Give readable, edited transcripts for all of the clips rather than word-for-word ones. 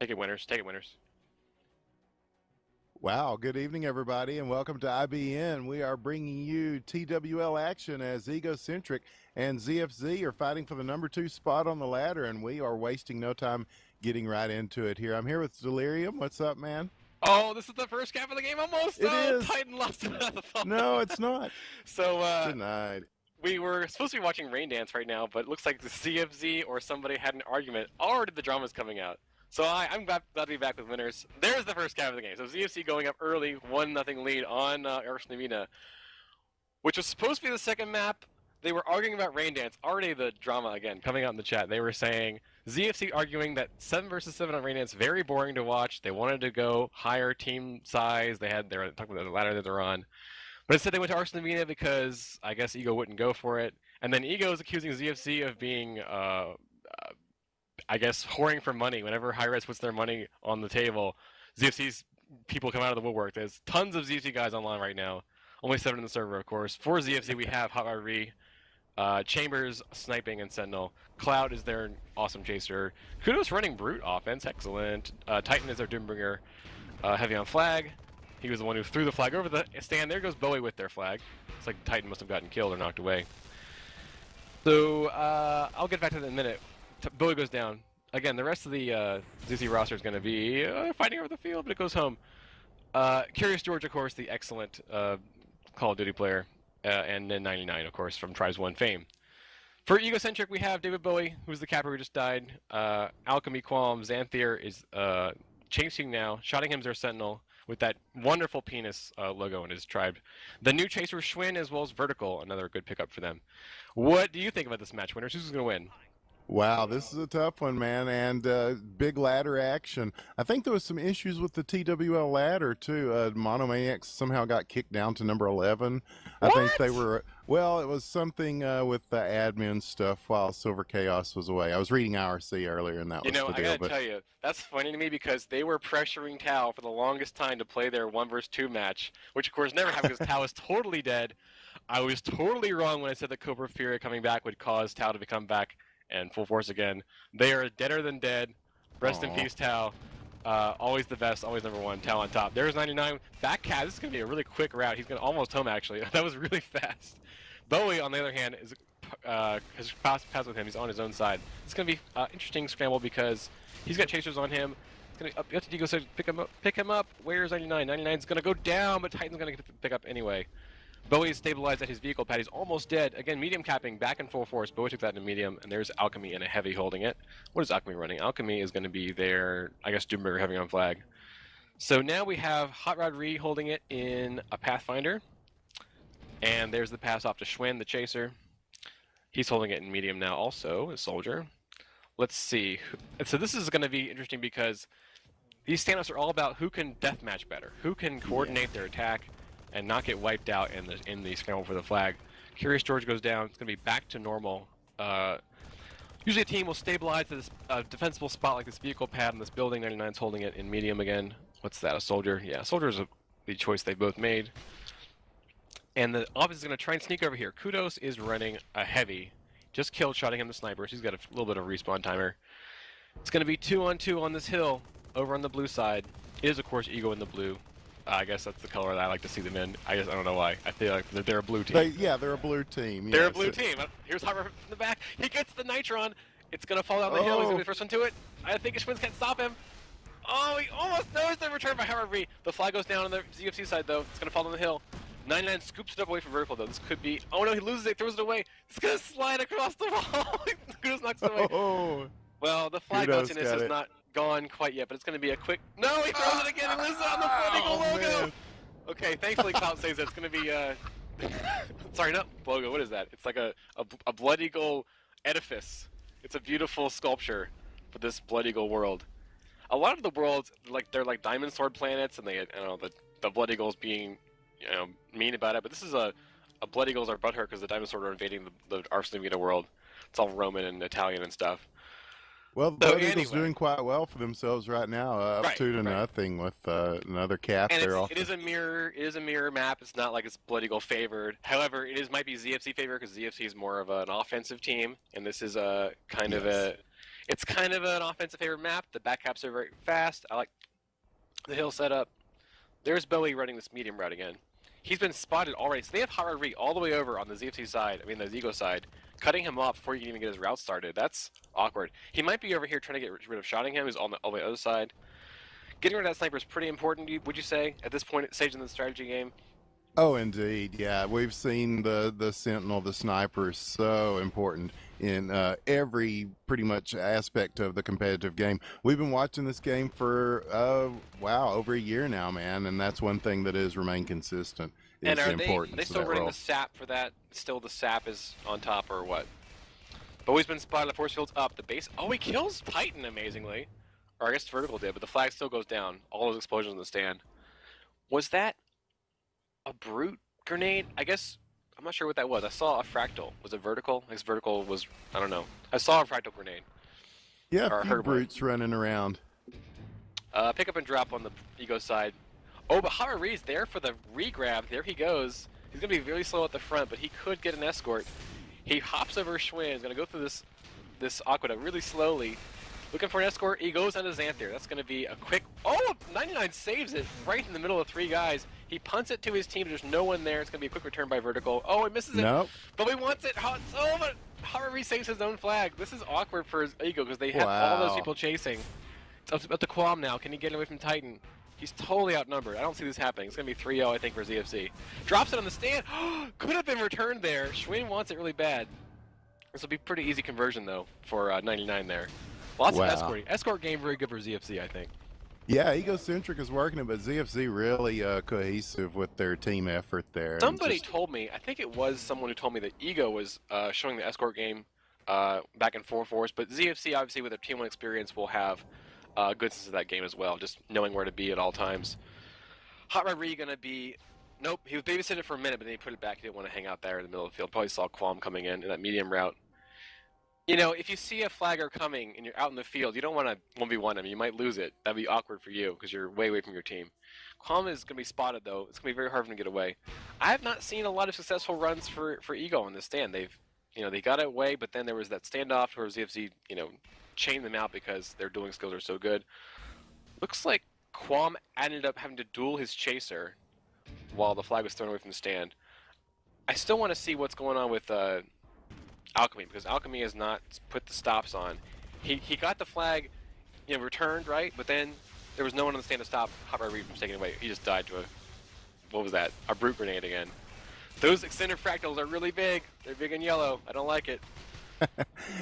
Take it, winners. Take it, winners. Wow, good evening, everybody, and welcome to IBN. We are bringing you TWL action as Egocentric and ZFZ are fighting for the #2 spot on the ladder, and we are wasting no time getting right into it here. I'm here with Delirium. What's up, man? Oh, this is the first cap of the game almost. It Oh, is. Titan lost another fall. No, it's not. So, Denied. we were supposed to be watching Rain Dance right now, but it looks like the ZFZ or somebody had an argument. Already the drama's coming out. So I'm glad to be back with winners. There's the first cap of the game. So ZFC going up early, 1-0 lead on Egocentric, which was supposed to be the second map. They were arguing about Rain Dance. Already the drama again coming out in the chat. They were saying ZFC arguing that 7 versus 7 on Rain Dance very boring to watch. They wanted to go higher team size. They were talking about the ladder that they're on. But instead they went to Egocentric because I guess Ego wouldn't go for it. And then Ego is accusing ZFC of being I guess whoring for money. Whenever Hi-Res puts their money on the table, ZFC's people come out of the woodwork. There's tons of ZFC guys online right now. Only 7 in the server, of course. For ZFC, we have Hot Rod Ree, Chambers, Sniping, and Sentinel. Cloud is their awesome chaser. Kudos running Brute offense, excellent. Titan is their Doombringer. Heavy on flag. He was the one who threw the flag over the stand. There goes Bowie with their flag. It's like Titan must have gotten killed or knocked away. So I'll get back to that in a minute. Bowie goes down. Again, the rest of the ZC roster is going to be fighting over the field, but it goes home. Curious George, of course, the excellent Call of Duty player, and then 99, of course, from Tribes 1 fame. For Egocentric, we have David Bowie, who's the capper who just died. Alchemy Qualm, Xanthier is chasing now. Shottingham's their Sentinel with that wonderful penis logo in his tribe. The new chaser Schwinn as well as Vertical, another good pickup for them. What do you think about this match, winners? Who's going to win? Wow, this is a tough one, man, and big ladder action. I think there was some issues with the TWL ladder, too. Monomaniacs somehow got kicked down to number 11. What? I think they were, well, it was something with the admin stuff while Silver Chaos was away. I was reading IRC earlier, and that was the deal. I gotta tell you, that's funny to me because they were pressuring Tao for the longest time to play their 1 vs 2 match, which of course never happened because Tao is totally dead. I was totally wrong when I said that Cobra Fury coming back would cause Tao to become back and full force again. They are deader than dead. Rest in peace, Tao. Always the best, always #1. Tao on top. There's 99. Back cat. This is going to be a really quick route. He's going to almost home, actually. That was really fast. Bowie, on the other hand, is has passed with him. He's on his own side. It's going to be interesting scramble because he's got chasers on him. It's going to up to Digo, so pick him up. Where's 99? 99's going to go down, but Titan's going to pick up anyway. Bowie is stabilized at his vehicle pad. He's almost dead. Again, medium capping, back in full force. Bowie took that in a medium, and there's Alchemy in a heavy holding it. What is Alchemy running? Alchemy is going to be their, I guess, Doombringer heavy on flag. So now we have Hot Rod Ree holding it in a Pathfinder. And there's the pass off to Schwinn, the chaser. He's holding it in medium now also, a soldier. Let's see. So this is going to be interesting because these standoffs are all about who can deathmatch better, who can coordinate their attack and not get wiped out in the scramble for the flag. Curious George goes down. It's going to be back to normal. Usually a team will stabilize to this defensible spot like this vehicle pad in this building. 99's holding it in medium again. What's that, a soldier? Yeah, soldier is the choice they both made. And the offense is going to try and sneak over here. Kudos is running a heavy. Just killed Shottingham the sniper. She's got a little bit of respawn timer. It's going to be 2-on-2 on this hill over on the blue side. It is, of course, Ego in the blue. I guess that's the color that I like to see them in. I don't know why. I feel like they're a blue team. They're a blue team. They're a blue team. Here's Hot Rod from the back. He gets the Nitron. It's going to fall down the hill. He's going to be the first one to it. I think Schwinn can't stop him. Oh, he almost knows the return by Hot Rod Ree. The flag goes down on the ZFC side, though. It's going to fall down the hill. 99 scoops it up away from Vertical, though. This could be... Oh, no, he loses it. Throws it away. It's going to slide across the wall. Kudos knocks it away. Oh. Well, the flag bounciness is not gone quite yet, but it's going to be a quick... No, he throws it again and loses it on the Blood Eagle logo. Man. Okay, thankfully Cloud says that it's going to be, sorry, not logo, what is that? It's like a Blood Eagle edifice. It's a beautiful sculpture for this Blood Eagle world. A lot of the worlds, they're like Diamond Sword planets, and they, I don't know, the Blood Eagles being, mean about it, but this is a Blood Eagles are butthurt because the Diamond Sword are invading the Arsenal world. It's all Roman and Italian and stuff. Well, the Blood Eagles doing quite well for themselves right now, up 2-0 with another cap there. It is a mirror map. It's not like it's Blood Eagle favored. However, it might be ZFC favored because ZFC is more of an offensive team, and this is a kind of a It's kind of an offensive favorite map. The back caps are very fast. I like the hill setup. There's Bowie running this medium route again. He's been spotted already. So they have Hot Rod Re all the way over on the ZFC side, I mean the Ego side, cutting him off before he can even get his route started. That's awkward. He might be over here trying to get rid of shotting him, who's on the all the way other side. Getting rid of that sniper is pretty important, would you say, at this point stage in the strategy game? Oh, indeed. Yeah, we've seen the Sentinel, the sniper is so important in every pretty much aspect of the competitive game. We've been watching this game for wow, over a year now, man, and that's one thing that has remained consistent. Is And the are importance they of still that running role. the sap for that? Still the sap is on top or what? Bowie's been spotted. The force field's up. The base. Oh, he kills Titan amazingly. Or I guess vertical did, but the flag still goes down. All those explosions in the stand. Was that a brute grenade? I guess I'm not sure what that was. I saw a fractal. Was it vertical? I guess vertical was, I don't know. I saw a fractal grenade. Yeah, Or a few heard one. brutes running around. Pick up and drop on the Ego side. Oh, but Hararee's there for the re-grab. There he goes. He's going to be really slow at the front, but he could get an escort. He hops over Schwinn. He's going to go through this aqueduct really slowly. Looking for an escort. He goes on to Xanther. That's going to be a quick... Oh, 99 saves it right in the middle of three guys. He punts it to his team. There's no one there. It's going to be a quick return by vertical. Oh, he misses it. Nope. But he wants it. Oh, but Hararee saves his own flag. This is awkward for his Ego because they have all those people chasing. It's up to Qualm now. Can he get away from Titan? He's totally outnumbered. I don't see this happening. It's going to be 3-0, I think, for ZFC. Drops it on the stand. Could have been returned there. Schwinn wants it really bad. This will be pretty easy conversion, though, for 99 there. Lots of escorting. Escort game very good for ZFC, I think. Yeah, Egocentric is working it, but ZFZ really cohesive with their team effort there. Somebody told me, I think it was someone who told me that Ego was showing the escort game back and forth for us, but ZFC, obviously, with their Team 1 experience, will have good sense of that game as well, just knowing where to be at all times. Hot Rod Re gonna be... Nope, he was babysitting for a minute, but then he put it back. He didn't want to hang out there in the middle of the field. Probably saw Qualm coming in that medium route. You know, if you see a flagger coming and you're out in the field, you don't want to 1v1 him. You might lose it. That'd be awkward for you because you're way away from your team. Qualm is going to be spotted, though. It's going to be very hard for him to get away. I have not seen a lot of successful runs for Ego in this stand. They got it away, but then there was that standoff where ZFC, chained them out because their dueling skills are so good. Looks like Qualm ended up having to duel his chaser while the flag was thrown away from the stand. I still want to see what's going on with Alchemy, because Alchemy has not put the stops on. He got the flag, returned, right? But then there was no one on the stand to stop Hot Rod Reed from taking it away. He just died to what was that? A brute grenade again. Those extended fractals are really big. They're big and yellow. I don't like it.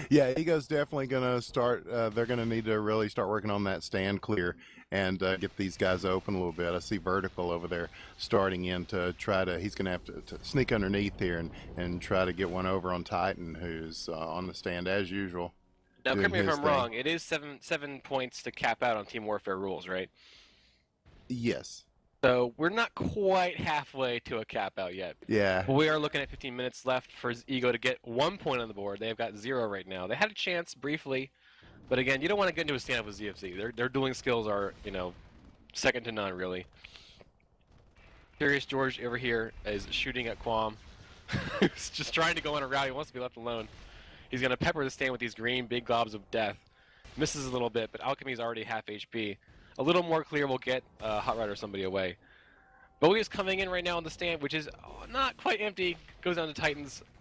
Yeah, Ego's definitely going to start. They're going to need to really start working on that stand clear and get these guys open a little bit. I see Vertical over there starting in to try to. He's going to have to sneak underneath here and try to get one over on Titan, who's on the stand as usual. Now, correct me if I'm wrong. It is seven points to cap out on Team Warfare rules, right? Yes. So we're not quite halfway to a cap out yet. Yeah. But we are looking at 15 minutes left for Ego to get 1 point on the board. They've got 0 right now. They had a chance briefly, but again, you don't want to get into a stand-up with ZFC. Their dueling skills are, second to none, really. Curious George over here is shooting at Qualm. He's just trying to go on a route. He wants to be left alone. He's going to pepper the stand with these green big globs of death. Misses a little bit, but Alchemy's already half HP. A little more clear will get Hot Rod or somebody away. Bowie is coming in right now on the stand, which is not quite empty. Goes down to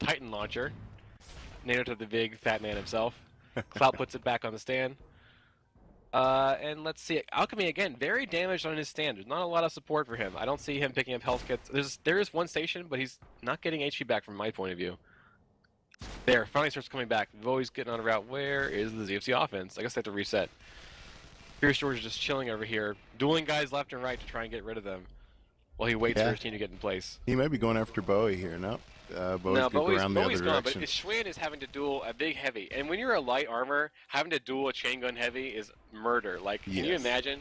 Titan launcher. Named to the big fat man himself. Clout puts it back on the stand. And let's see. Alchemy, again, very damaged on his stand. There's not a lot of support for him. I don't see him picking up health kits. There is one station, but he's not getting HP back from my point of view. There, finally starts coming back. Bowie's getting on a route. Where is the ZFC offense? I guess they have to reset. Fierce George is just chilling over here, dueling guys left and right to try and get rid of them while he waits for his team to get in place. He may be going after Bowie here. No, Bowie's around the other gone, direction. but Schwinn is having to duel a big heavy. And when you're a light armor, having to duel a chain gun heavy is murder. Like, can you imagine?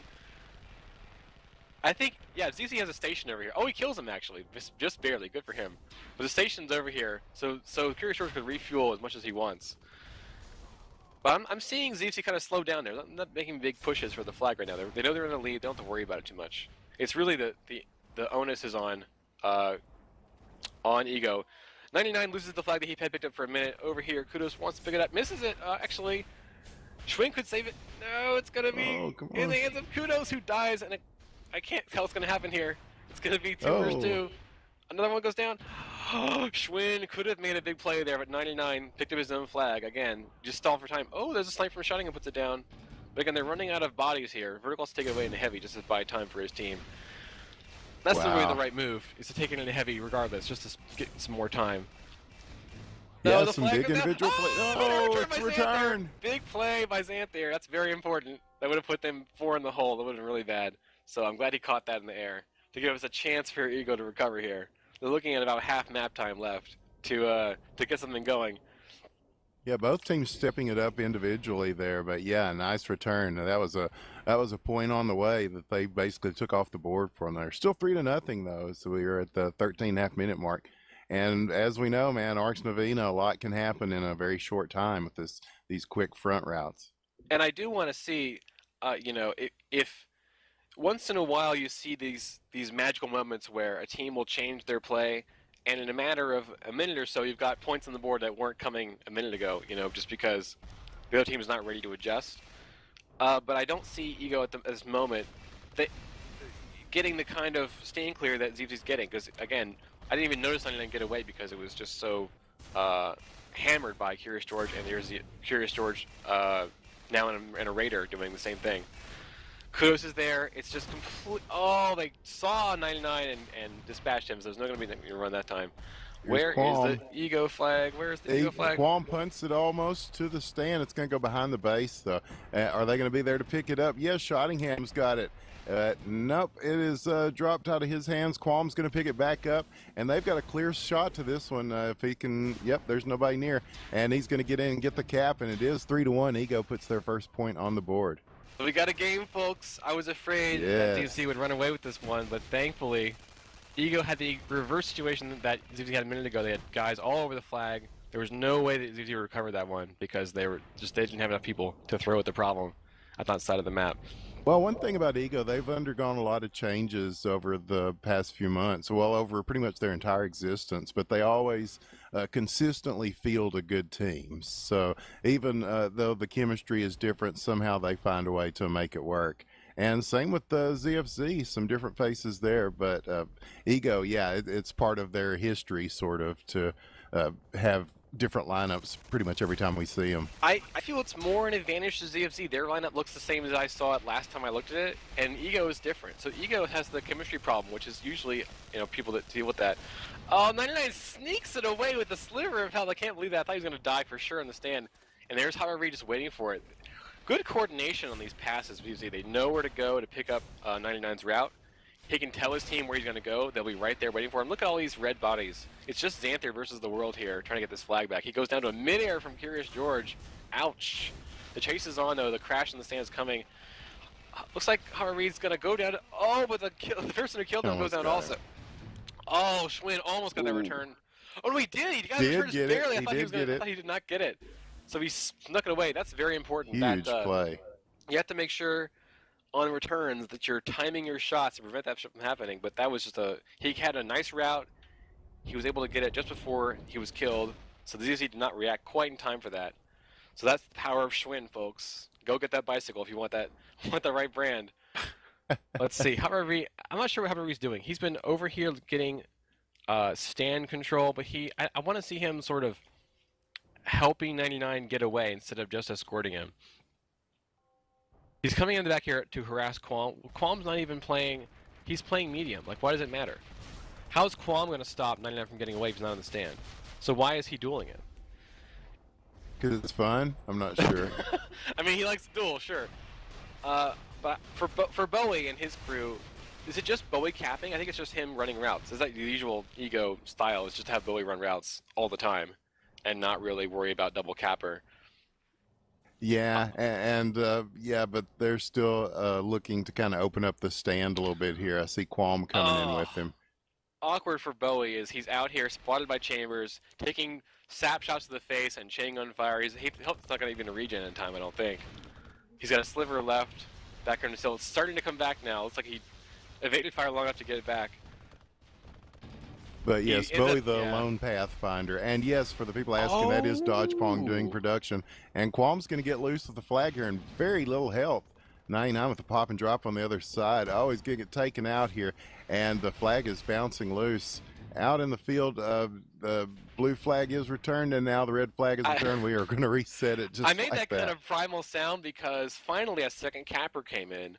I think, yeah, ZZ has a station over here. Oh, he kills him, actually. Just barely. Good for him. But the station's over here, so Curious George could refuel as much as he wants. But I'm seeing ZFC kind of slow down there. They're not making big pushes for the flag right now. They know they're in the lead. They don't have to worry about it too much. It's really the onus is on Ego. 99 loses the flag that he had picked up for a minute. Over here, Kudos wants to pick it up. Misses it, actually. Schwinn could save it. No, it's gonna be Oh, come in on. the hands of Kudos, who dies, and I can't tell what's gonna happen here. It's gonna be 2 versus Oh, 2. Another one goes down. Schwinn could have made a big play there, but 99 picked up his own flag. Again, just stalled for time. Oh, there's a snipe from Shutting and puts it down. But again, they're running out of bodies here. Vertical's take it away into heavy just to buy time for his team. That's really the wow. right move, is to take it into heavy regardless, just to get some more time. Yeah, No, the some flag big goes down. individual play. Oh, Oh, return by it's Xanther. returned. Big play by Xanther. That's very important. That would have put them 4 in the hole. That would have been really bad. So I'm glad he caught that in the air to give us a chance for Ego to recover here. They're looking at about half map time left to get something going. Yeah, both teams stepping it up individually there, but yeah, nice return. That was a point on the way that they basically took off the board from there. Still 3-0 though, so we are at the 13.5 minute mark. And as we know, man, Arch Navina, a lot can happen in a very short time with these quick front routes. And I do want to see, if once in a while you see these magical moments where a team will change their play, and in a matter of a minute or so, you've got points on the board that weren't coming a minute ago, just because the other team is not ready to adjust. But I don't see Ego at this moment getting the kind of stand clear that ZFZ's getting, because again, I didn't even notice I didn't get away because it was just so hammered by Curious George, and there's the Curious George now in a Raider doing the same thing. Kudos is there. It's just complete. Oh, they saw 99 and dispatched him, so there's not going to be anything to run that time. Where is the Ego flag? Where is the Ego flag? Qualm punts it almost to the stand. It's going to go behind the base, though. Are they going to be there to pick it up? Yes, Shottingham's got it. Nope, it is dropped out of his hands. Qualm's going to pick it back up, and they've got a clear shot to this one. If he can, yep, there's nobody near, and he's going to get in and get the cap, and it is 3-1. Ego puts their first point on the board. So we got a game, folks. I was afraid that ZFZ would run away with this one, but thankfully, Ego had the reverse situation that ZFZ had a minute ago. They had guys all over the flag. There was no way that ZFZ would recover that one because they didn't have enough people to throw at the problem at that side of the map. Well, one thing about Ego, they've undergone a lot of changes over the past few months, well, over pretty much their entire existence, but they always consistently field a good team. So even though the chemistry is different, somehow they find a way to make it work. And same with the ZFZ, some different faces there, but Ego, yeah, it's part of their history, sort of, to have different lineups pretty much every time we see them. I feel it's more an advantage to ZFZ. Their lineup looks the same as I saw it last time I looked at it, and Ego is different. So Ego has the chemistry problem, which is usually, people that deal with that. Oh, 99 sneaks it away with a sliver of health. I can't believe that. I thought he was going to die for sure in the stand. And there's However just waiting for it. Good coordination on these passes, ZFZ. They know where to go to pick up 99's route. He can tell his team where he's going to go. They'll be right there waiting for him. Look at all these red bodies. It's just Xanther versus the world here, trying to get this flag back. He goes down to a midair from Curious George. Ouch. The chase is on, though. The crash in the stand is coming. Looks like Harvey's going to go down. But the person who killed him goes down also. Oh, Schwinn almost got that return. Oh, no, he did. He got the return just barely. I thought he did not get it. So he snuck it away. That's very important. Huge play. You have to make sure on returns that you're timing your shots to prevent that from happening, but that was just he had a nice route. He was able to get it just before he was killed, so the ZZ did not react quite in time for that. So that's the power of Schwinn, folks. Go get that bicycle if you want the right brand. Let's see. I'm not sure what However's doing. He's been over here getting stand control, but I want to see him sort of helping 99 get away instead of just escorting him. He's coming in the back here to harass Qualm. Qualm's not even playing. He's playing medium. Like, why does it matter? How is Qualm going to stop 99 from getting away if he's not on the stand? So why is he dueling it? Because it's fun? I'm not sure. I mean, he likes to duel, sure. But for Bowie and his crew, is it just Bowie capping? I think it's just him running routes. Is that the usual Ego style, is just to have Bowie run routes all the time and not really worry about double capper? Yeah, yeah, but they're still looking to kind of open up the stand a little bit here. I see Qualm coming in with him. Awkward for Bowie is he's out here spotted by Chambers, taking sap shots to the face and chain on fire. He's not going to even regen in time, I don't think. He's got a sliver left. Back on still. It's starting to come back now. Looks like he evaded fire long enough to get it back. But He yes, ends up, Bowie the yeah. lone pathfinder. And yes, for the people asking, that is Dodge Pong doing Oh! production. And Qualm's going to get loose with the flag here and very little help. 99 with the pop and drop on the other side. Oh, he's going to get taken out here. And the flag is bouncing loose. Out in the field, the blue flag is returned, and now the red flag is returned. We are going to reset it I just made like that kind of primal sound because finally a second capper came in.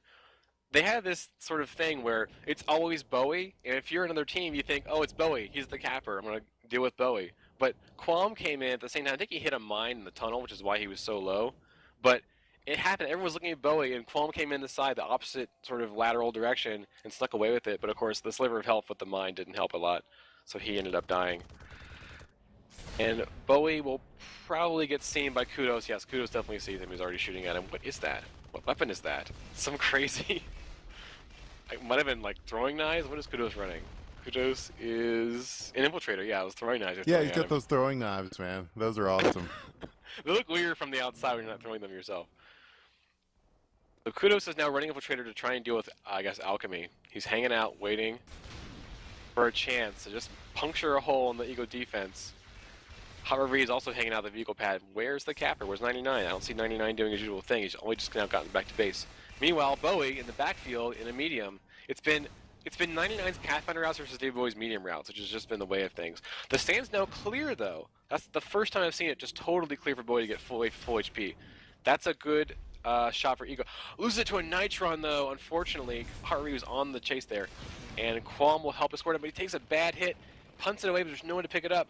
They had this sort of thing where it's always Bowie, and if you're another team, you think, oh, it's Bowie, he's the capper, I'm going to deal with Bowie. But Qualm came in at the same time. I think he hit a mine in the tunnel, which is why he was so low. But it happened. Everyone was looking at Bowie, and Qualm came in the side, the opposite sort of lateral direction, and stuck away with it. But of course, the sliver of health with the mine didn't help a lot, so he ended up dying. And Bowie will probably get seen by Kudos. Yes, Kudos definitely sees him. He's already shooting at him. What is that? What weapon is that? Some crazy... It might have been like throwing knives. What is Kudos running? Kudos is an infiltrator. Yeah, it was throwing knives. Yeah, he's got those throwing knives, man. Those are awesome. They look weird from the outside when you're not throwing them yourself. So Kudos is now running infiltrator to try and deal with, I guess, alchemy. He's hanging out, waiting for a chance to just puncture a hole in the Ego defense. However, he's also hanging out the vehicle pad. Where's the capper? Where's 99? I don't see 99 doing his usual thing. He's only just now gotten back to base. Meanwhile, Bowie in the backfield in a medium. It's been 99's Pathfinder routes versus David Bowie's medium routes, which has just been the way of things. The stand's now clear, though. That's the first time I've seen it just totally clear for Bowie to get full HP. That's a good shot for Ego. Loses it to a Nitron, though, unfortunately. Harvey was on the chase there. And Qualm will help escort him, but he takes a bad hit, punts it away, but there's no one to pick it up.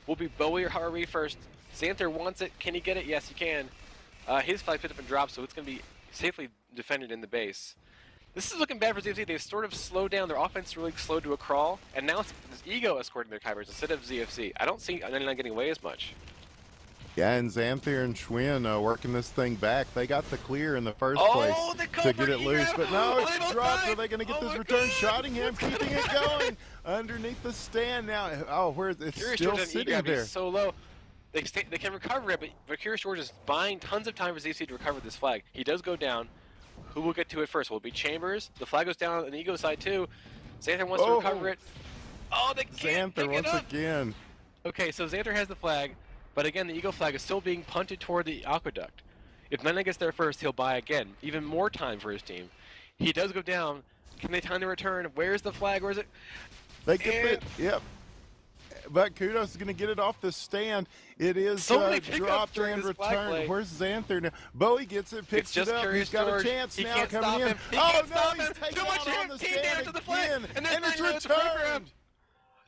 Will be Bowie or Harvey first. Xanther wants it. Can he get it? Yes, he can. His flag picked up and dropped, so it's going to be safely defended in the base. This is looking bad for ZFZ. They've sort of slowed down. Their offense really slowed to a crawl, and now it's Ego escorting their Kybers instead of ZFZ. I don't see 99 getting away as much. Yeah, and Xanther and Schwinn working this thing back. They got the clear in the first place to get it loose, but no, it's dropped. Are they going to get this return? Shotting him, keeping it going underneath the stand now. Oh, where is it? It's still sitting there. So low. They can recover it, but Curious George is buying tons of time for ZFC to recover this flag. He does go down. Who will get to it first? Will it be Chambers? The flag goes down on the Ego side too. Xanther wants to recover it. Oh, they can't pick it up. Once again. Okay, so Xanther has the flag, but again, the Ego flag is still being punted toward the aqueduct. If Nana gets there first, he'll buy again. Even more time for his team. He does go down. Can they time the return? Where's the flag? Where is it? They get it. Yep. But Kudos is going to get it off the stand. It is dropped and returned. Where's Xanther now? Bowie gets it, picks it up. He's got a chance now coming in. Oh, no, he's taken out on the stand again. And it's returned.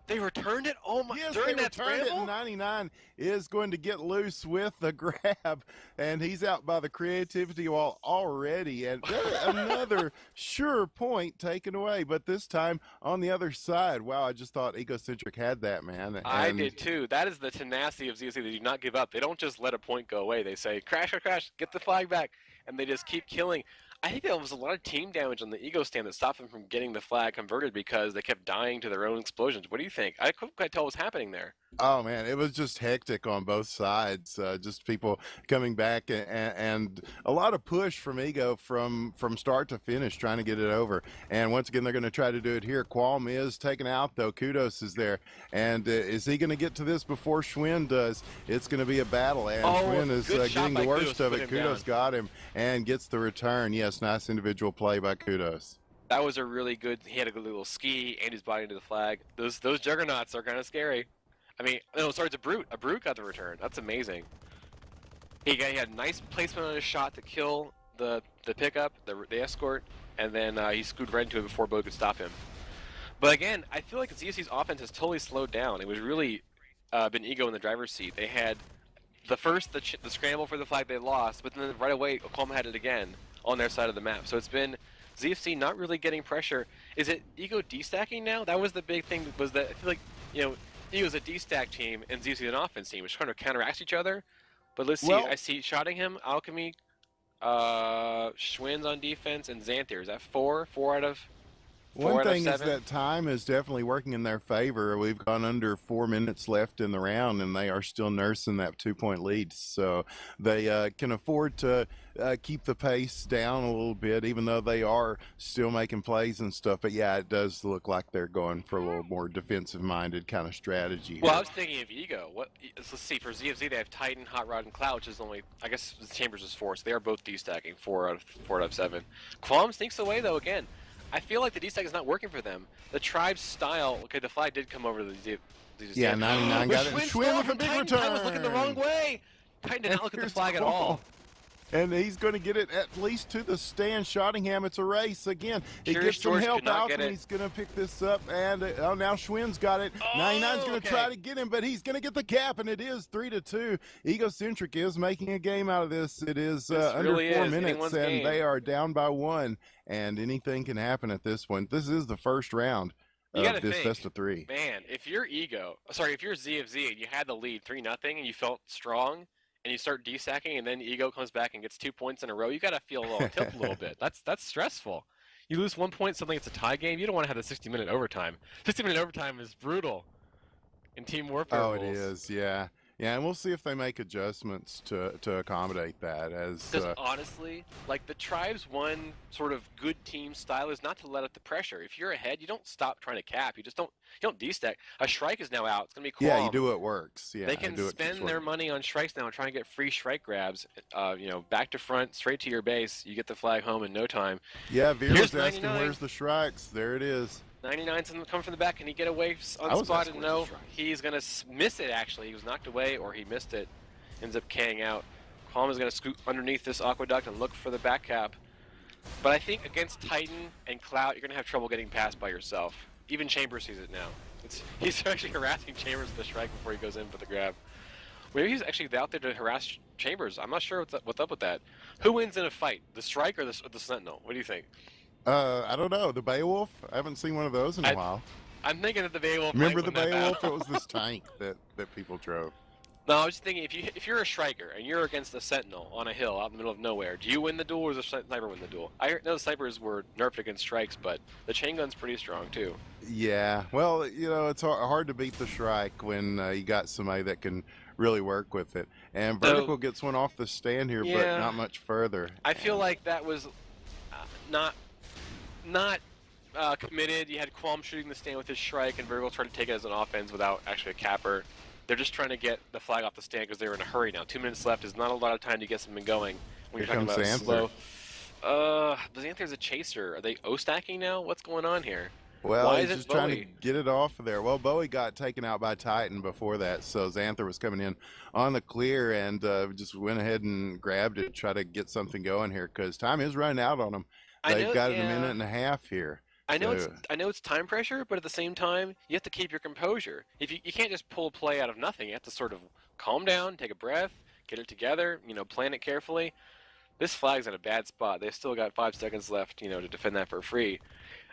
They returned it? Oh my! Yes, during they that returned it, scramble? and 99 is going to get loose with the grab, and he's out by the creativity wall already, and another sure point taken away, but this time on the other side. Wow, I just thought Egocentric had that, man. I did too. That is the tenacity of ZFC. They do not give up. They don't just let a point go away. They say, crash, crash, crash, get the flag back, and they just keep killing. I think there was a lot of team damage on the Ego stand that stopped them from getting the flag converted because they kept dying to their own explosions. What do you think? I couldn't quite tell what was happening there. Oh, man, it was just hectic on both sides. Just people coming back and a lot of push from Ego from start to finish trying to get it over. And once again, they're going to try to do it here. Qualm is taken out, though. Kudos is there. And is he going to get to this before Schwinn does? It's going to be a battle. And Schwinn is getting the worst of it. Kudos got him and gets the return. Yes, nice individual play by Kudos. That was a really good, he had a good little ski and his body into the flag. Those juggernauts are kind of scary. I mean, no, sorry, it's a Brute. A Brute got the return. That's amazing. He had nice placement on his shot to kill the pickup, the escort, and then he screwed right into it before Bo could stop him. But again, I feel like the ZFC's offense has totally slowed down. It was really been Ego in the driver's seat. They had the scramble for the flag they lost, but then right away Oklahoma had it again on their side of the map. So it's been ZFC not really getting pressure. Is it Ego destacking now? That was the big thing. Was that I feel like Ego's a destack team and ZFC an offense team, which kind of counteracts each other. But let's see. I see shotting him, Alchemy, Schwinn's on defense, and Xanther. Is that four? 4 out of One 4 out of thing is 7. that time is definitely working in their favor. We've gone under 4 minutes left in the round, and they are still nursing that 2-point lead. So they can afford to keep the pace down a little bit, even though they are still making plays and stuff. But yeah, it does look like they're going for a little more defensive-minded kind of strategy Well, I here. was thinking of Ego. Let's see. For ZFZ, they have Titan, Hot Rod, and Cloud, which is only, I guess, Chambers is 4, so they are both destacking 4 out of 7. Qualm sneaks away though again. I feel like the destack is not working for them. The tribe's style. Okay, the flag did come over to the ZFZ. Yeah, 99 got it. Schwinn with a big return. Titan was looking the wrong way. Titan did not look at the flag at all. And he's going to get it at least to the stand. Shottingham, it's a race again. He Curious gets some George help could not out, get and it. he's going to pick this up. And now Schwinn's got it. 99's going to try to get him, but he's going to get the cap, and it is 3-2. Egocentric is making a game out of this. It is under really 4 is minutes, anyone's and game. they are down by 1. And anything can happen at this point. This is the first round of this best of 3. Man, if you're if you're ZFZ and you had the lead 3-0 and you felt strong, and you start desacking, and then Ego comes back and gets 2 points in a row, you gotta feel a little tilt a little bit. That's stressful. You lose 1 point, suddenly it's a tie game. You don't want to have the 60-minute overtime. 60-minute overtime is brutal in team warfare rules. It is, yeah. Yeah, and we'll see if they make adjustments to accommodate that. Because honestly, like the Tribe's one sort of good team style is not to let up the pressure. If you're ahead, you don't stop trying to cap. You don't destack. A Shrike is now out. It's gonna be Qualm. Yeah, you do what works. Yeah, they can spend their money on Shrikes now and try and get free Shrike grabs. Back to front, straight to your base. You get the flag home in no time. Yeah, Veer's asking 99. where's the Shrikes. There it is. 99's coming from the back. Can he get away unspotted? No. He's going to miss it, actually. He was knocked away, or he missed it. Ends up K'ing out. Qualm is going to scoot underneath this aqueduct and look for the back cap. But I think against Titan and Cloud, you're going to have trouble getting past by yourself. Even Chambers sees it now. He's actually harassing Chambers with the strike before he goes in for the grab. Maybe he's actually out there to harass Chambers. I'm not sure what's up with that. Who wins in a fight, the Strike or the Sentinel? What do you think? I don't know. The Beowulf? I haven't seen one of those in a while. I'm thinking that the Beowulf. Remember the Beowulf? It was this tank that people drove. No, I was just thinking if you're a striker and you're against a sentinel on a hill out in the middle of nowhere, do you win the duel or does the sniper win the duel? I know the snipers were nerfed against strikes, but the chain gun's pretty strong too. Yeah, well, it's hard to beat the Shrike when you got somebody that can really work with it. And Vertical gets one off the stand here, but not much further. I feel like that was not committed. You had Qualm shooting the stand with his Shrike, and Vertical tried to take it as an offense without actually a capper. They're just trying to get the flag off the stand because they're in a hurry now. 2 minutes left is not a lot of time to get something going when you're talking about slow. Xanther's a chaser. Are they O-stacking now? What's going on here? Well, he's just trying to get it off of there. Well, Bowie got taken out by Titan before that, so Xanther was coming in on the clear and just went ahead and grabbed it, try to get something going here because time is running out on them. They've got a minute and a half here. I know it's time pressure, but at the same time, you have to keep your composure. If you can't just pull a play out of nothing. You have to sort of calm down, take a breath, get it together, plan it carefully. This flag's in a bad spot. They've still got 5 seconds left, to defend that for free.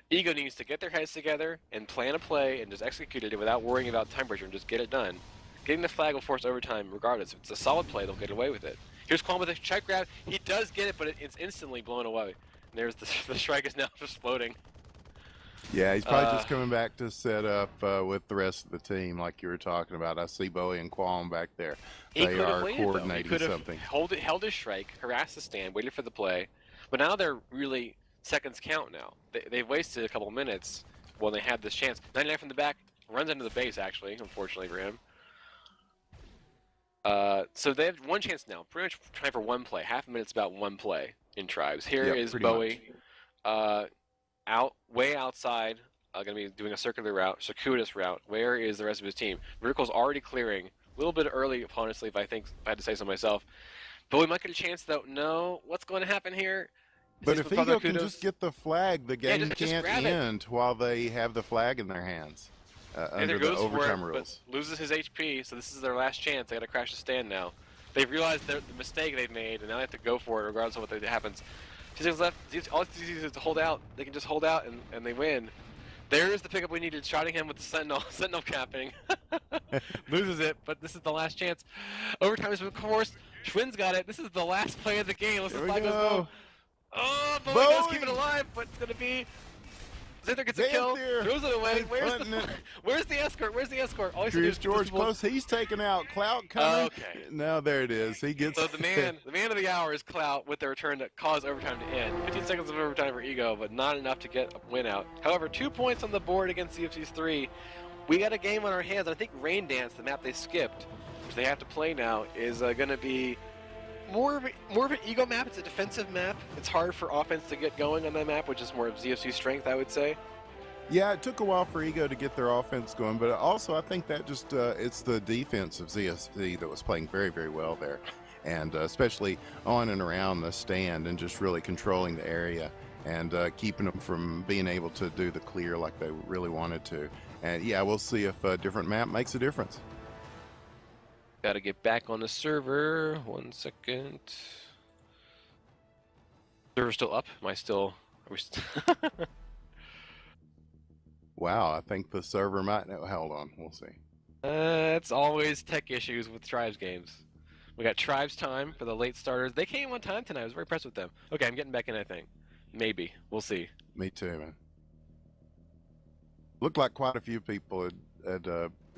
Ego needs to get their heads together and plan a play and just execute it without worrying about time pressure and just get it done. Getting the flag will force overtime regardless. If it's a solid play, they'll get away with it. Here's Qualm with a check grab. He does get it, but it's instantly blown away. And there's the strike is now just floating. Yeah, he's probably just coming back to set up with the rest of the team like you were talking about. I see Bowie and Qualm back there. They are coordinating something. Held his strike, harassed the stand, waited for the play. But now they're really seconds count now. They've wasted a couple minutes when they had this chance. 99 from the back, runs into the base actually, unfortunately for him. So they have one chance now. Pretty much trying for one play. Half a minute's about one play in Tribes. Here is Bowie. Way outside, going to be doing a circuitous route. Where is the rest of his team? Vertical's already clearing. A little bit early, honestly, if I had to say so myself. But we might get a chance, though. No, what's going to happen here? But if Ego can just get the flag, the game can't end while they have the flag in their hands under the overtime rules. But loses his HP, so this is their last chance. They got to crash the stand now. They've realized the mistake they've made, and now they have to go for it regardless of what happens. 2 seconds left. All it's easy is to hold out. They can just hold out and they win. There's the pickup we needed. Shotting him with the Sentinel capping. Loses it, but this is the last chance. Overtime is of course. Schwinn's got it. This is the last play of the game. Let's Here we go. Oh, Bowie does keep it alive, but it's going to be Xanther gets a kill, Xanther throws it away. is Where's punting it. where's the escort? Where's the escort? All he has to do Curious is George close. He's taken out. Clout coming. Okay. No, there it is. He gets. So the man of the hour is Clout with the return that caused overtime to end. 15 seconds of overtime for Ego, but not enough to get a win out. However, 2 points on the board against ZFZ's 3. We got a game on our hands. I think Rain Dance, the map they skipped, which they have to play now, is going to be more of an Ego map. It's a defensive map. It's hard for offense to get going on that map, which is more of ZFC's strength, I would say. Yeah, it took a while for Ego to get their offense going, but also I think that just it's the defense of ZFZ that was playing very, very well there, and especially on and around the stand and just really controlling the area and keeping them from being able to do the clear like they really wanted to. And yeah, we'll see if a different map makes a difference. Got to get back on the server. 1 second. Server's still up? Am I still? Are we Wow, I think the server might know. Hold on, we'll see. It's always tech issues with Tribes games. We got Tribes time for the late starters. They came on time tonight. I was very impressed with them. Okay, I'm getting back in, I think. Maybe. We'll see. Me too, man. Looked like quite a few people had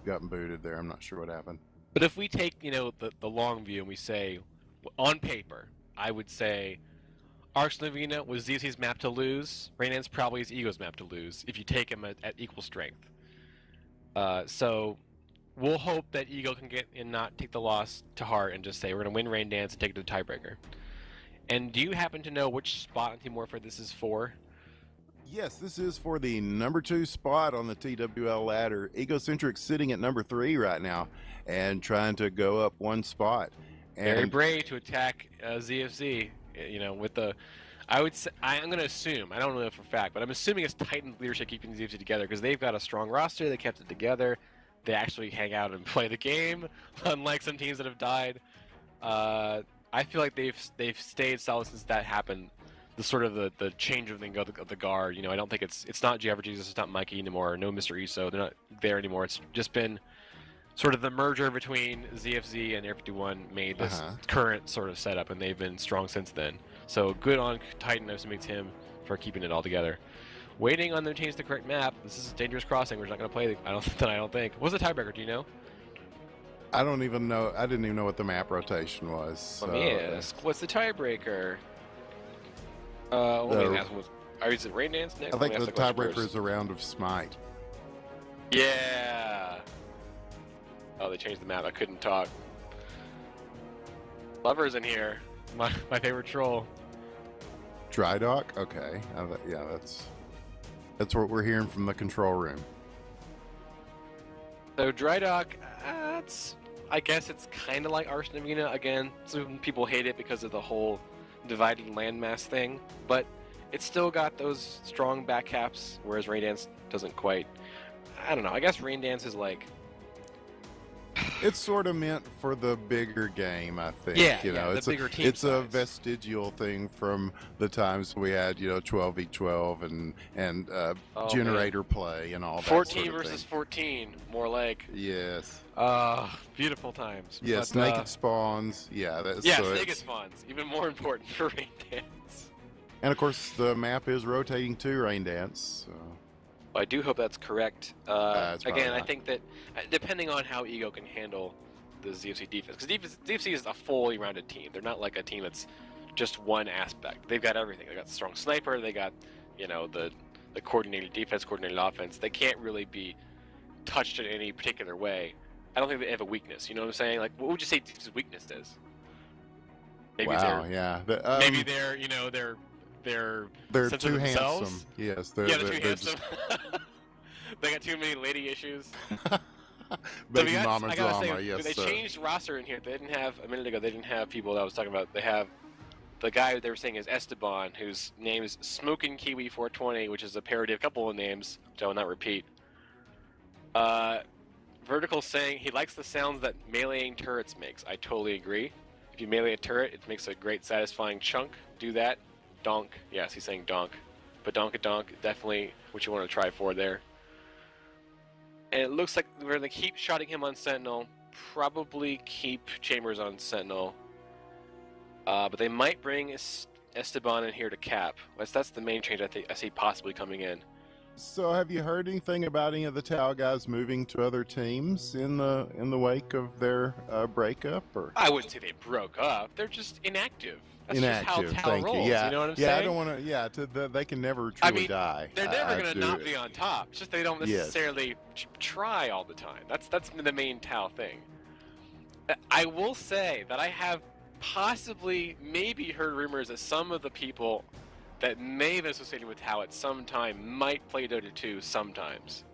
gotten booted there. I'm not sure what happened. But if we take, the long view and we say, on paper, I would say Arch Livina was ZFC's map to lose. Rainance probably is Ego's map to lose if you take him at equal strength. So we'll hope that Ego can get and not take the loss to heart and just say we're going to win Rain Dance and take it to the tiebreaker. And do you happen to know which spot on Team Warfare this is for? Yes, this is for the number 2 spot on the TWL ladder. Egocentric sitting at number 3 right now and trying to go up 1 spot. And very brave to attack ZFZ. With the, I would say, I'm going to assume, I don't know for a fact, but I'm assuming it's Titan leadership keeping ZFZ together because they've got a strong roster. They kept it together. They actually hang out and play the game, unlike some teams that have died. I feel like they've stayed solid since that happened. The sort of the change of the guard. I don't think it's not Jeff or Jesus, it's not Mikey anymore. No Mr. Iso. They're not there anymore. It's just been sort of the merger between ZFZ and Air 51 made this current sort of setup, and they've been strong since then. So good on Titan, I assume it's him, for keeping it all together. Waiting on them to change the correct map. This is a dangerous crossing. We're not going to play. I don't think. What's the tiebreaker? Do you know? I don't even know. I didn't even know what the map rotation was. So. Let me ask. What's the tiebreaker? Is it Rain Dance next? I think the tiebreaker is a round of Smite. Yeah. Oh, they changed the map. I couldn't talk. Lover's in here. My favorite troll. Dry dock? Okay. Yeah, that's what we're hearing from the control room. So Dry Dock, I guess it's kind of like Arsenal Arena again. Some people hate it because of the whole divided landmass thing, but it's still got those strong back caps, whereas Rain Dance doesn't quite. I don't know. I guess Rain Dance is like. It's sort of meant for the bigger game, I think. Yeah, it's the bigger team It's size. a vestigial thing from the times we had, 12v12 and generator play and all that. 14 sort of versus thing. 14, more like. Yes. Beautiful times. Yes, but, naked spawns. Yeah, naked spawns. Even more important for Rain Dance. And of course, the map is rotating to Rain Dance. So. I do hope that's correct. Again, I think that depending on how Ego can handle the ZFC defense, because ZFC is a fully rounded team. They're not like a team that's just one aspect. They've got everything. They got the strong sniper. They got, the coordinated defense, coordinated offense. They can't really be touched in any particular way. I don't think they have a weakness. You know what I'm saying? Like, what would you say DFC's weakness is? Maybe maybe they're too handsome. Yes, they're too handsome. They got too many lady issues. Baby mama drama. Say, yes, they changed roster in here. They didn't have a minute ago. They didn't have people that I was talking about. They have the guy they were saying is Esteban, whose name is Smoking Kiwi 420, which is a parody of a couple of names, which I will not repeat. Vertical saying he likes the sounds that meleeing turrets makes. I totally agree. If you melee a turret, it makes a great satisfying chunk. Do that. Donk. Yes, he's saying donk. But donk, definitely what you want to try for there. And it looks like we're going to keep shotting him on Sentinel. Probably keep Chambers on Sentinel. But they might bring Esteban in here to cap. That's the main change I see possibly coming in. So, have you heard anything about any of the Tau guys moving to other teams in the wake of their breakup, or I wouldn't say they broke up. They're just inactive. That's just how inactive? Tao Thank you. rolls. You Yeah, know what I'm yeah. I saying? don't want to. Yeah, they can never I truly mean, die. they're never I gonna do. not be on top. It's just they don't Yes. necessarily try all the time. That's the main Tao thing. I will say that I have possibly maybe heard rumors that some of the people that may have been associated with Tao at some time might play Dota 2 sometimes.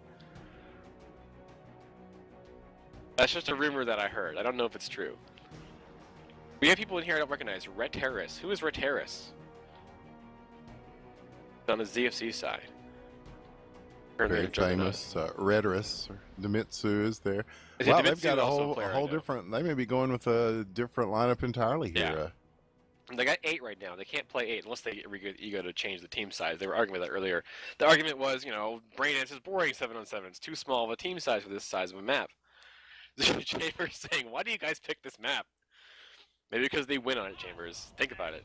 That's just a rumor that I heard. I don't know if it's true. We have people in here I don't recognize. Red Terrace. Who is Red Terrace? On the ZFC side. Very famous. Rhetorist, Demitsu is there. Wow, they've got a whole different. They may be going with a different lineup entirely here. Yeah. They got 8 right now. They can't play 8 unless they get Ego to change the team size. They were arguing that earlier. The argument was, you know, Braindance is boring 7-on-7. It's too small of a team size for this size of a map. Chambers saying, why do you guys pick this map? Maybe because they win on it, Chambers. Think about it.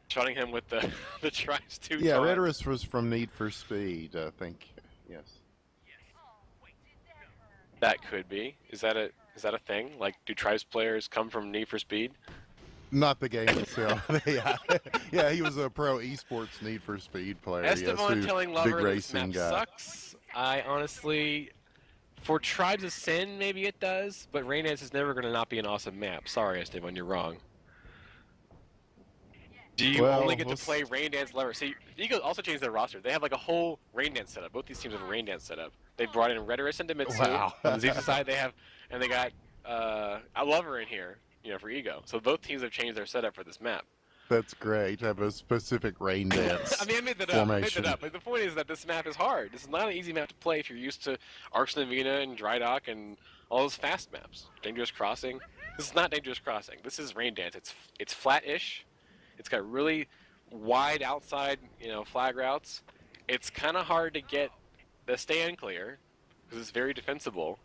Shotting him with the tries to. Yeah, Rhetorist was from Need for Speed, I think. Yes. That could be. Is that a thing? Like, do Tribes players come from Need for Speed? Not the game itself. Yeah, he was a pro esports Need for Speed player. Esteban telling Lover this map sucks. I honestly, for Tribes of Sin, maybe it does, but Raindance is never going to not be an awesome map. Sorry, Esteban, you're wrong. Do you only get to play Raindance Lover? See, Eagle also changed their roster. They have like a whole Raindance setup. Both these teams have a Raindance setup. They brought in Rhetorist and Demitsu. Wow. On the ZFZ side, they have, and they got a Lover in here, you know, for Ego. So both teams have changed their setup for this map. That's great. Have a specific Raindance. I mean, I made that up. Like, the point is that this map is hard. This is not an easy map to play if you're used to Arcs Navina and Dry Dock and all those fast maps. Dangerous Crossing. This is not Dangerous Crossing. This is Raindance. It's flat-ish. It's got really wide outside, you know, flag routes. It's kind of hard to get the stand clear because it's very defensible.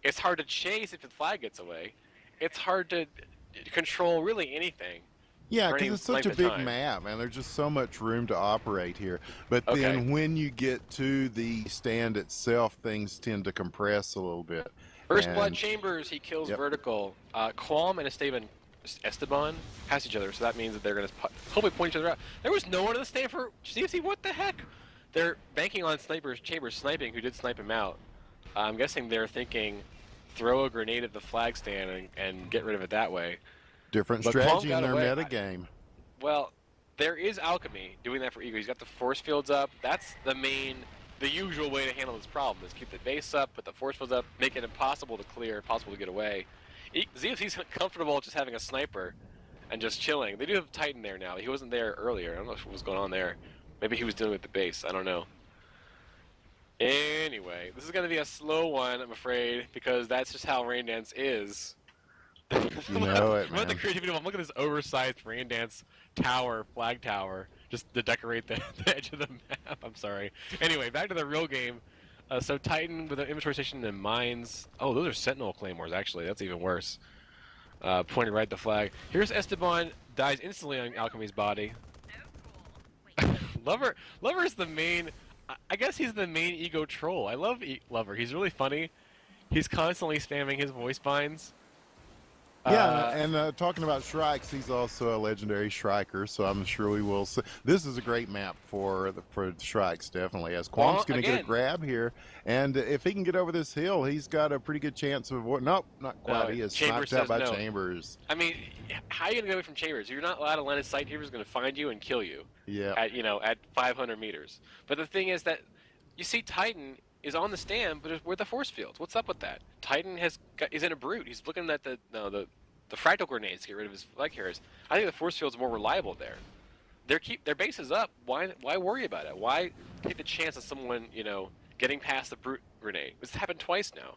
It's hard to chase if the flag gets away. It's hard to control really anything. Yeah, because it's such a big map, man. There's just so much room to operate here. But then when you get to the stand itself, things tend to compress a little bit. First Blood Chambers, he kills Vertical. Qualm and Esteban pass each other, so that means that they're going to hopefully point each other out. There was no one in the stand for ZFC. What the heck? They're banking on Chambers sniping, who did snipe him out. I'm guessing they're thinking, throw a grenade at the flag stand and get rid of it that way. Different strategy in their meta game. Well, there is Alchemy doing that for Ego. He's got the force fields up. That's the usual way to handle this problem, is keep the base up, put the force fields up, make it impossible to clear, impossible to get away. ZFC's comfortable just having a sniper and just chilling. They do have Titan there now. He wasn't there earlier. I don't know what was going on there. Maybe he was dealing with the base. I don't know. Anyway, this is going to be a slow one, I'm afraid, because that's just how Raindance is. You know it, man. The creativity. Look at this oversized Raindance tower, flag tower, just to decorate the edge of the map. I'm sorry. Anyway, back to the real game. So Titan with an inventory station and mines. Oh, those are Sentinel Claymores, actually. That's even worse. Pointed right at the flag. Here's Esteban. Dies instantly on Alchemy's body. Lover is the main... I guess he's the main Ego troll. I love Lover. He's really funny. He's constantly spamming his voice binds. Yeah, and talking about Shrikes, he's also a legendary Shriker, so I'm sure we will see. This is a great map for Shrikes, definitely. As Qualm's going to get a grab here, and if he can get over this hill, he's got a pretty good chance of... Nope, not quite. He is sniped out by Chambers. I mean, how are you going to get away from Chambers? You're not allowed to line of sight. Chambers is going to find you and kill you. Yeah. At 500 meters. But the thing is that you see Titan is on the stand, but where the force fields? What's up with that? Titan is in a brute. He's looking at the fractal grenades to get rid of his flag carriers. I think the force field's more reliable there. Their base is up. Why worry about it? Why take the chance of someone getting past the brute grenade? It's happened twice now.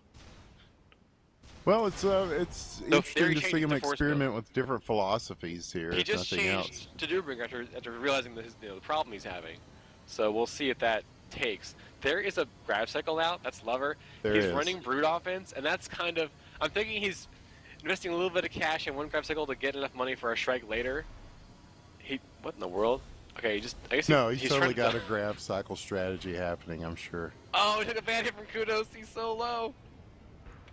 Well, it's interesting to see him experiment with different philosophies here. He just changed to Doombringer after realizing the problem he's having. So we'll see if that takes. There is a grab cycle out. That's Lover. He's running brute offense, and that's kind of... I'm thinking he's investing a little bit of cash in one grab cycle to get enough money for a strike later. What in the world? Okay, I guess No, he's he's totally trying got to. a grab cycle strategy happening, I'm sure. Oh, he took a bad hit from Kudos. He's so low.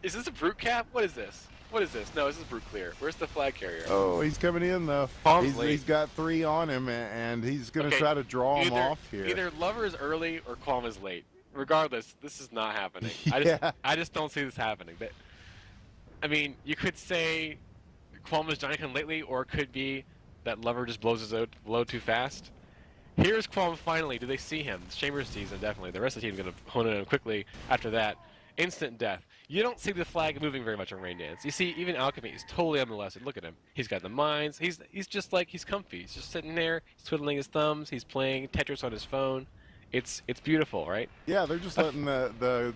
Is this a brute cap? What is this? What is this? No, this is brute clear. Where's the flag carrier? Oh, he's coming in though. Palm's late. He's got 3 on him, and he's going to Okay, try to draw him off here. Either Lover is early or Qualm is late. Regardless, this is not happening. Yeah. I just don't see this happening. I mean, you could say Qualm is Johnny come lately, or it could be that Lover just blows his load too fast. Here's Qualm finally. Do they see him? Chambers sees him, definitely. The rest of the team's going to hone in on him quickly after that. Instant death. You don't see the flag moving very much on Rain Dance. You see, even Alchemy is totally unmolested. Look at him. He's got the mines. He's just like, he's comfy. He's just sitting there. He's twiddling his thumbs. He's playing Tetris on his phone. It's beautiful, right? Yeah, they're just letting the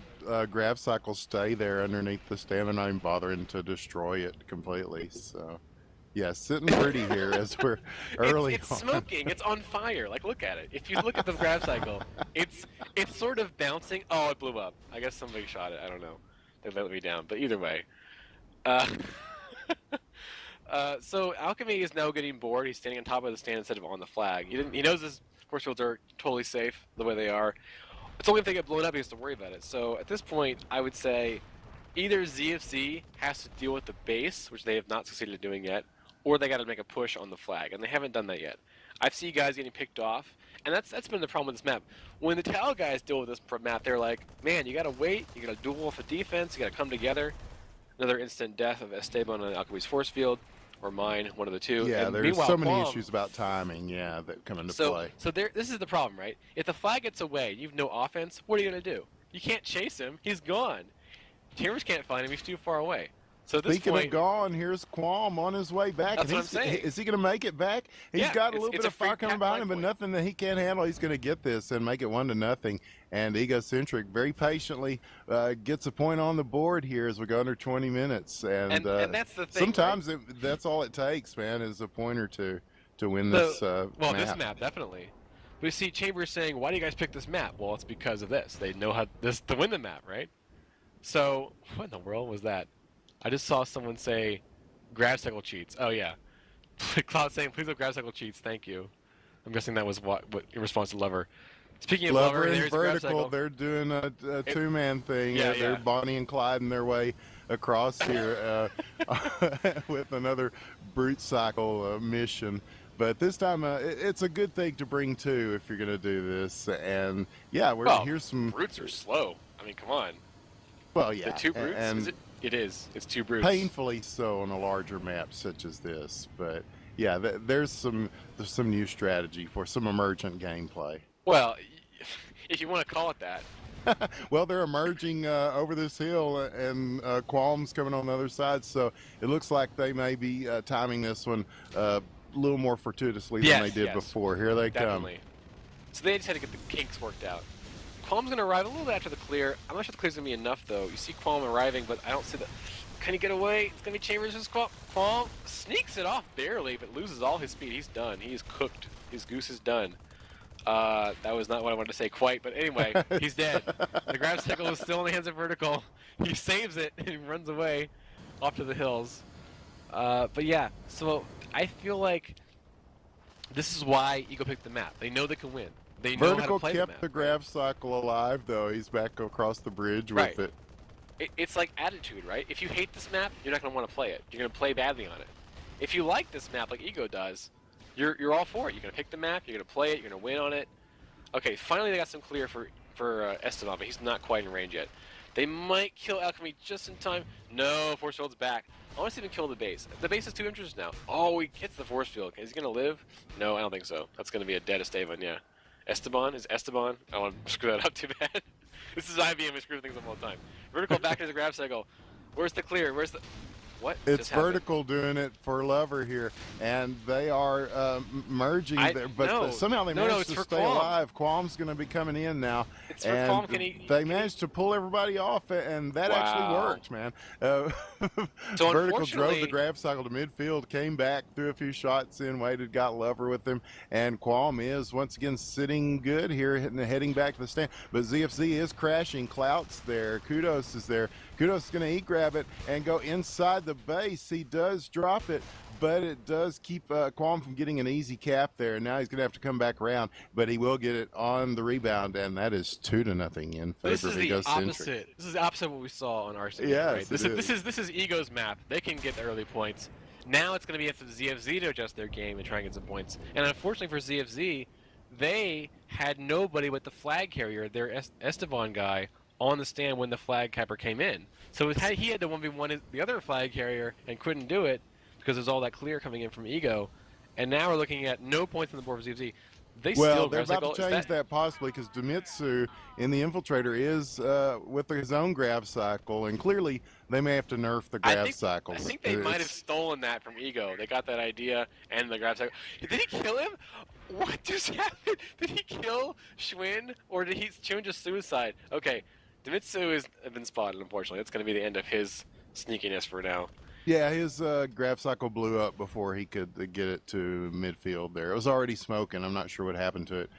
grab cycle stay there underneath the stand. They're not even bothering to destroy it completely. So, yeah, sitting pretty here as we're early it's on. smoking. It's on fire. Like, look at it. If you look at the grab cycle, it's sort of bouncing. Oh, it blew up. I guess somebody shot it. I don't know. They let me down. But either way. So Alchemy is now getting bored. He's standing on top of the stand instead of on the flag. He knows his force fields are totally safe the way they are. It's only if they get blown up he has to worry about it. So at this point, I would say either ZFZ has to deal with the base, which they have not succeeded at doing yet, or they got to make a push on the flag, and they haven't done that yet. I've seen guys getting picked off, and that's been the problem with this map. When the TWL guys deal with this map, they're like, man, you got to wait, you got to duel off a defense, you got to come together. Another instant death of Esteban on Alchemy's force field, or mine, one of the two. Yeah, and there's so many Qualm, issues about timing, yeah, that come into play. So this is the problem, right? If the flag gets away, you have no offense, what are you going to do? You can't chase him. He's gone. Chambers can't find him. He's too far away. So at this Speaking point, of gone, here's Qualm on his way back. That's what I'm saying. Is he going to make it back? He's got a little bit of fire coming behind him, but nothing that he can't handle. He's going to get this and make it 1-0. And Egocentric very patiently gets a point on the board here as we go under 20 minutes. And that's the thing. Sometimes right? that's all it takes, man, is a point or two to win this well, map. this map, definitely. But you see Chambers saying, why do you guys pick this map? Well, it's because of this. They know how to win the map, right? So, what in the world was that? I just saw someone say, grab cycle cheats. Oh, yeah. Cloud saying, please don't grab cycle cheats, thank you. I'm guessing that was what in response to Lover. Speaking of Lover Lover, and there's Vertical, they're doing a two-man thing. Yeah, they're Bonnie and Clyde their way across here with another brute cycle mission. But this time, it's a good thing to bring two if you're going to do this. And yeah, here's some brutes are slow. I mean, come on. Well, yeah, The two brutes. and It is. It's two brutes. painfully so on a larger map such as this. But yeah, there's some new strategy for some emergent gameplay. Well, if you want to call it that. Well, they're emerging over this hill, and Qualm's coming on the other side, so it looks like they may be timing this one a little more fortuitously than they did before. Here they definitely. come. So they just had to get the kinks worked out. Qualm's going to arrive a little bit after the clear. I'm not sure the clear's going to be enough, though. You see Qualm arriving, but I don't see the... Can he get away? It's going to be Chambers versus Qualm. Qualm sneaks it off barely, but loses all his speed. He's done. He's cooked. His goose is done. That was not what I wanted to say quite, but anyway, he's dead. The grab cycle is still in the hands of Vertical. He saves it and he runs away off to the hills. But yeah, so I feel like this is why Ego picked the map. They know they can win. They know Vertical how to play kept the map. the grab cycle alive, though. He's back across the bridge with it. It's like attitude, right? If you hate this map, you're not going to want to play it. You're going to play badly on it. If you like this map like Ego does, you're all for it. You're going to pick the map, you're going to play it, you're going to win on it. Okay, finally they got some clear for Esteban, but he's not quite in range yet. They might kill Alchemy just in time. No, force field's back. I want to see them kill the base. The base is 2 inches now. Oh, he hits the force field. Is he going to live? No, I don't think so. That's going to be a dead Esteban, yeah. Esteban? Is Esteban? I don't want to screw that up too bad. This is IBM. We screw things up all the time. Vertical back into the grab cycle. Where's the clear? Where's the... What? It's Vertical doing it for Lover here, and they are merging there, but somehow they managed to stay alive. Qualm's going to be coming in now, and they managed to pull everybody off, and that actually worked, man. So Vertical drove the grab cycle to midfield, came back, threw a few shots in, waited, got Lover with him, and Qualm is once again sitting good here, heading back to the stand. But ZFZ is crashing. Clout's there. Kudos is there. Kudos is going to grab it and go inside the base. He does drop it, but it does keep Qualm from getting an easy cap there. And now he's going to have to come back around, but he will get it on the rebound, and that is 2-0 in favor of Egocentric. Opposite. This is the opposite of what we saw on RCD. Yes, right? This is Ego's map. They can get the early points. Now it's going to be up to ZFZ to adjust their game and try and get some points. And unfortunately for ZFZ, they had nobody but the flag carrier, their Esteban guy, on the stand when the flag capper came in. So he had to 1v1 the other flag carrier and couldn't do it because there's all that clear coming in from Ego. And now we're looking at no points on the board for ZFZ. They're about to change that possibly because Demitsu in the Infiltrator is with his own grab cycle, and clearly they may have to nerf the grab cycles. I think they might have stolen that from Ego. They got that idea and the grab cycle. Did he kill him? What just happened? Did he kill Schwinn, or did Schwinn just suicide? Okay, Demitsu has been spotted, unfortunately. That's going to be the end of his sneakiness for now. Yeah, his grab cycle blew up before he could get it to midfield there. It was already smoking. I'm not sure what happened to it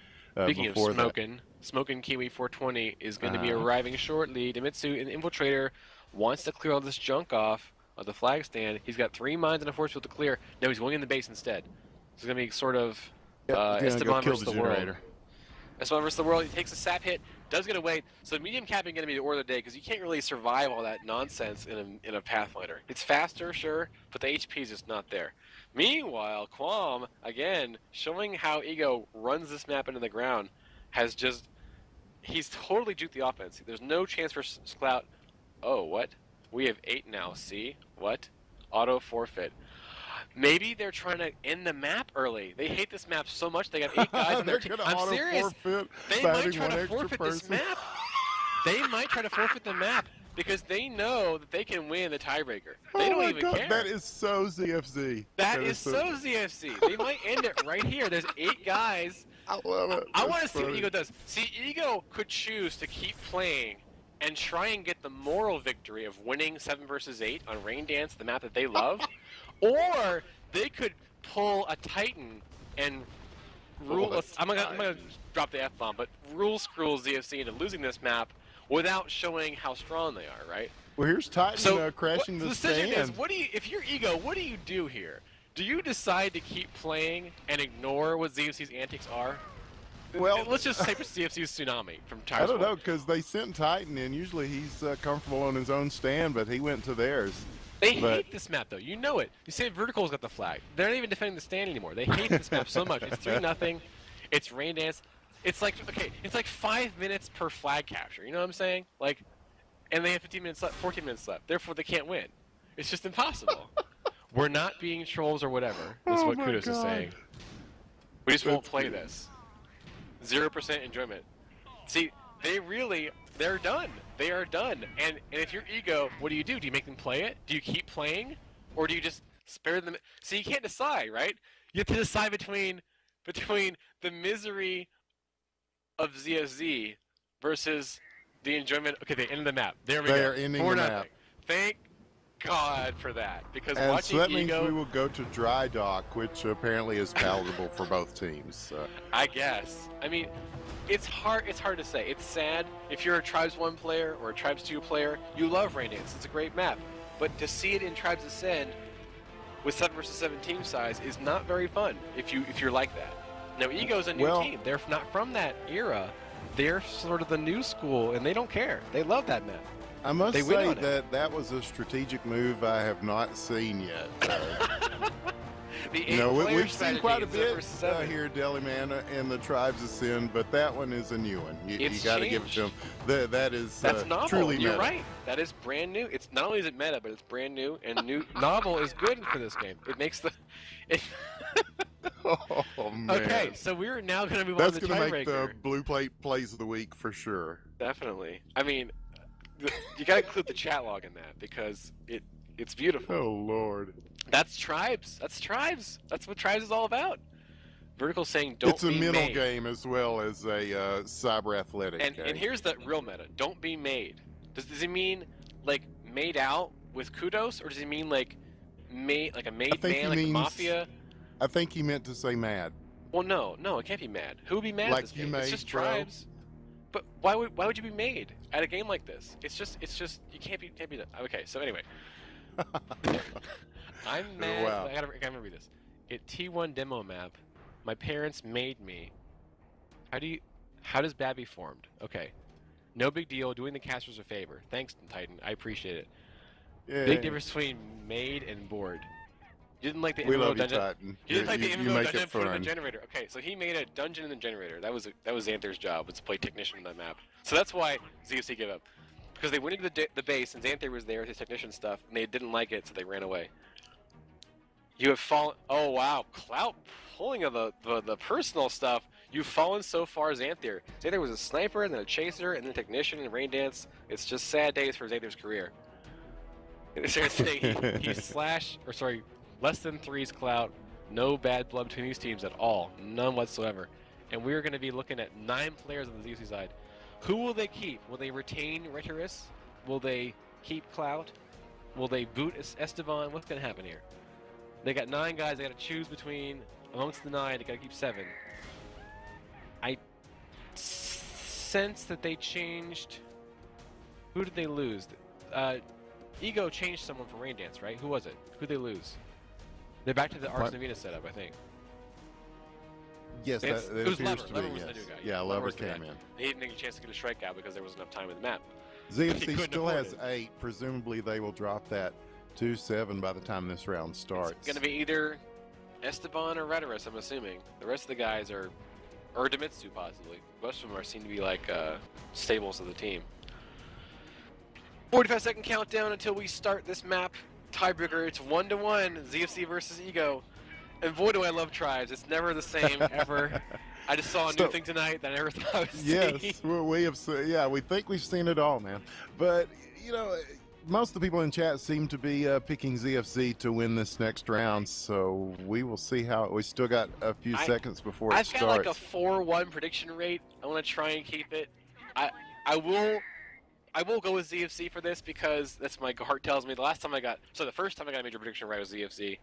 Speaking of smoking, Smoking Kiwi 420 is going to be arriving shortly. Demitsu, an Infiltrator, wants to clear all this junk off of the flag stand. He's got 3 mines and a force field to clear. No, he's going in the base instead. It's going to be sort of Esteban versus the world. Esteban versus the world. He takes a sap hit, does get away. So medium capping going to be the order of the day because you can't really survive all that nonsense in a Pathfinder. It's faster, sure, but the HP is just not there. Meanwhile, Qualm, again, showing how Ego runs this map into the ground, has just... He's totally juked the offense. There's no chance for Sklout. Oh, what? We have 8 now. See? What? Auto forfeit. Maybe they're trying to end the map early. They hate this map so much they got 8 guys in their team. I'm serious. They might try to forfeit this map. They might try to forfeit the map because they know that they can win the tiebreaker. They don't even care. That is so ZFZ. That is so ZFZ. They might end it right here. There's 8 guys. I love it. I want to see what Ego does. See, Ego could choose to keep playing and try and get the moral victory of winning 7 versus 8 on Rain Dance, the map that they love. Or they could pull a Titan and rule. I'm gonna drop the F-bomb, but rule screw ZFC into losing this map without showing how strong they are, right? Well, here's Titan crashing the stand. Is, if you're Ego, what do you do here? Do you decide to keep playing and ignore what ZFC's antics are? Well, let's just say for ZFC's Tsunami from Tires. I don't know, because they sent Titan in. Usually he's comfortable on his own stand, but he went to theirs. They hate this map, though. You know it. You say Vertical's got the flag. They're not even defending the stand anymore. They hate this map so much. It's 3-0. It's Rain Dance. It's like, okay, it's like 5 minutes per flag capture. You know what I'm saying? Like, and they have 15 minutes left, 14 minutes left. Therefore, they can't win. It's just impossible. We're not being trolls or whatever, is what Kudos is saying. We just won't play this. 0% enjoyment. See, they're done. They are done. And if you're Ego, what do? Do you make them play it? Do you keep playing? Or do you just spare them? So you can't decide, right? You have to decide between the misery of ZFZ versus the enjoyment. Okay, they ended the map. There we go. They are ending the map. Thank God for that. Because and watching so that Ego, means we will go to dry dock, which apparently is palatable for both teams. So. I guess. I mean, it's hard to say. It's sad. If you're a Tribes 1 player or a Tribes 2 player, you love Rain Dance. It's a great map. But to see it in Tribes Ascend with 7 versus 7 team size is not very fun if you're like that. Now, Ego's a new team. They're not from that era. They're sort of the new school, and they don't care. They love that map. I must say that was a strategic move I have not seen yet. We've seen quite a bit here, Deliman, in the Tribes Ascend, but that one is a new one. You got to give it to them. That's novel. Truly meta. You're right. That is brand new. It's not only is it meta, but it's brand new, and new novel is good for this game. It makes the. Oh man. Okay, so we're now going to move on to the tiebreaker. That's going to make the Blue Plate plays of the week for sure. Definitely. I mean, you got to include the chat log in that because it's beautiful. Oh Lord. That's Tribes. That's Tribes. That's what Tribes is all about. Vertical saying don't be made. It's a mental game as well as a cyber athletic game. And here's the real meta. Don't be made. Does he mean like made out with Kudos, or does he mean like a made man, like Mafia? I think he meant to say mad. Well, no, it can't be mad. Who would be mad at this game? It's just Tribes. But why would you be made at a game like this? It's just you can't be. Okay, so anyway. I'm mad. Wow. I gotta remember this. At T1 demo map, my parents made me. How does Babby formed? Okay. No big deal. Doing the casters a favor. Thanks, Titan. I appreciate it. Yeah. Big difference between made and bored. You didn't like the We MMO love you, dungeon. Titan. You didn't like the You MMO make dungeon it for the fun. generator. Okay, so he made a dungeon in the generator. That was Xanther's job, was to play technician on that map. So that's why ZFC gave up. Because they went into the base and Xanther was there with his technician stuff, and they didn't like it, so they ran away. You have fallen. Oh wow, clout pulling of the personal stuff. You've fallen so far, Xanther. Xanther was a sniper, and then a chaser, and then a technician and rain dance. It's just sad days for Xanther's career. Seriously, he's less than 3's clout. No bad blood between these teams at all, none whatsoever. And we're going to be looking at 9 players on the ZFC side. Who will they keep? Will they retain Rhetorus? Will they keep Clout? Will they boot Esteban? What's going to happen here? They got 9 guys. They got to choose between amongst the 9. They got to keep 7. I sense that they changed. Who did they lose? Ego changed someone for Rain Dance, right? Who was it? Who'd they lose? They're back to the Arcs and Venus setup, I think. Yes, It that was appears Lever. to Lever be, was yes. the new guy. Yeah, Lever Lever was the came guy. in. He didn't get a chance to get a strikeout because there wasn't enough time in the map. He ZFC couldn't still afford has it. 8. Presumably they will drop that to 7 by the time this round starts. It's going to be either Esteban or Rhetorus, I'm assuming. The rest of the guys are... Or Demitsu, possibly. Most of them seem to be like staples of the team. 45-second countdown until we start this map. Tiebreaker, it's 1-1, ZFC versus Ego. And boy, do I love tribes. It's never the same, ever. I just saw a new thing tonight that I never thought I would see. Yes, we have. We think we've seen it all, man. But you know, most of the people in chat seem to be picking ZFC to win this next round. So we will see how. We still got a few seconds before it starts. I've got like a 4-1 prediction rate. I want to try and keep it. I will go with ZFC for this because that's my heart tells me. The first time I got a major prediction right was ZFC.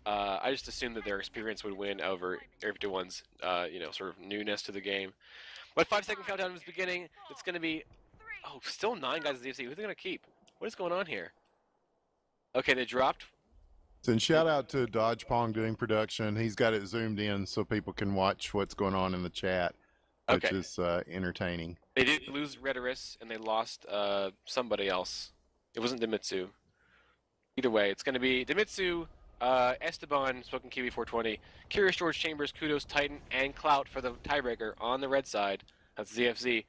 I just assumed that their experience would win over everyone's, sort of newness to the game. But 5-second countdown is beginning. It's going to be, still 9 guys at ZFC. Who are they going to keep? What is going on here? Okay, they dropped. And shout out to Dodge Pong doing production. He's got it zoomed in so people can watch what's going on in the chat, which is entertaining. They did lose Rhetorus, and they lost somebody else. It wasn't Demitsu. Either way, it's going to be Demitsu, Esteban, Spoken Kiwi 420, Curious George Chambers, Kudos, Titan, and Clout for the tiebreaker on the red side. That's ZFZ.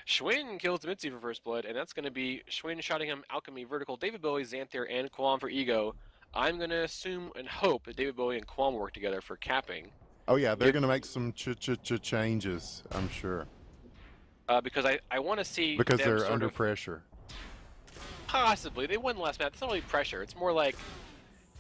Schwinn kills Demitsu for first blood, and that's going to be Schwinn, Shottingham, Alchemy, Vertical, David Bowie, Xanther, and Qualm for Ego. I'm going to assume and hope that David Bowie and Qualm work together for capping. Oh yeah, they're going to make some changes, I'm sure. Because I want to see because them they're under pressure. Possibly. They won the last map. It's not really pressure. It's more like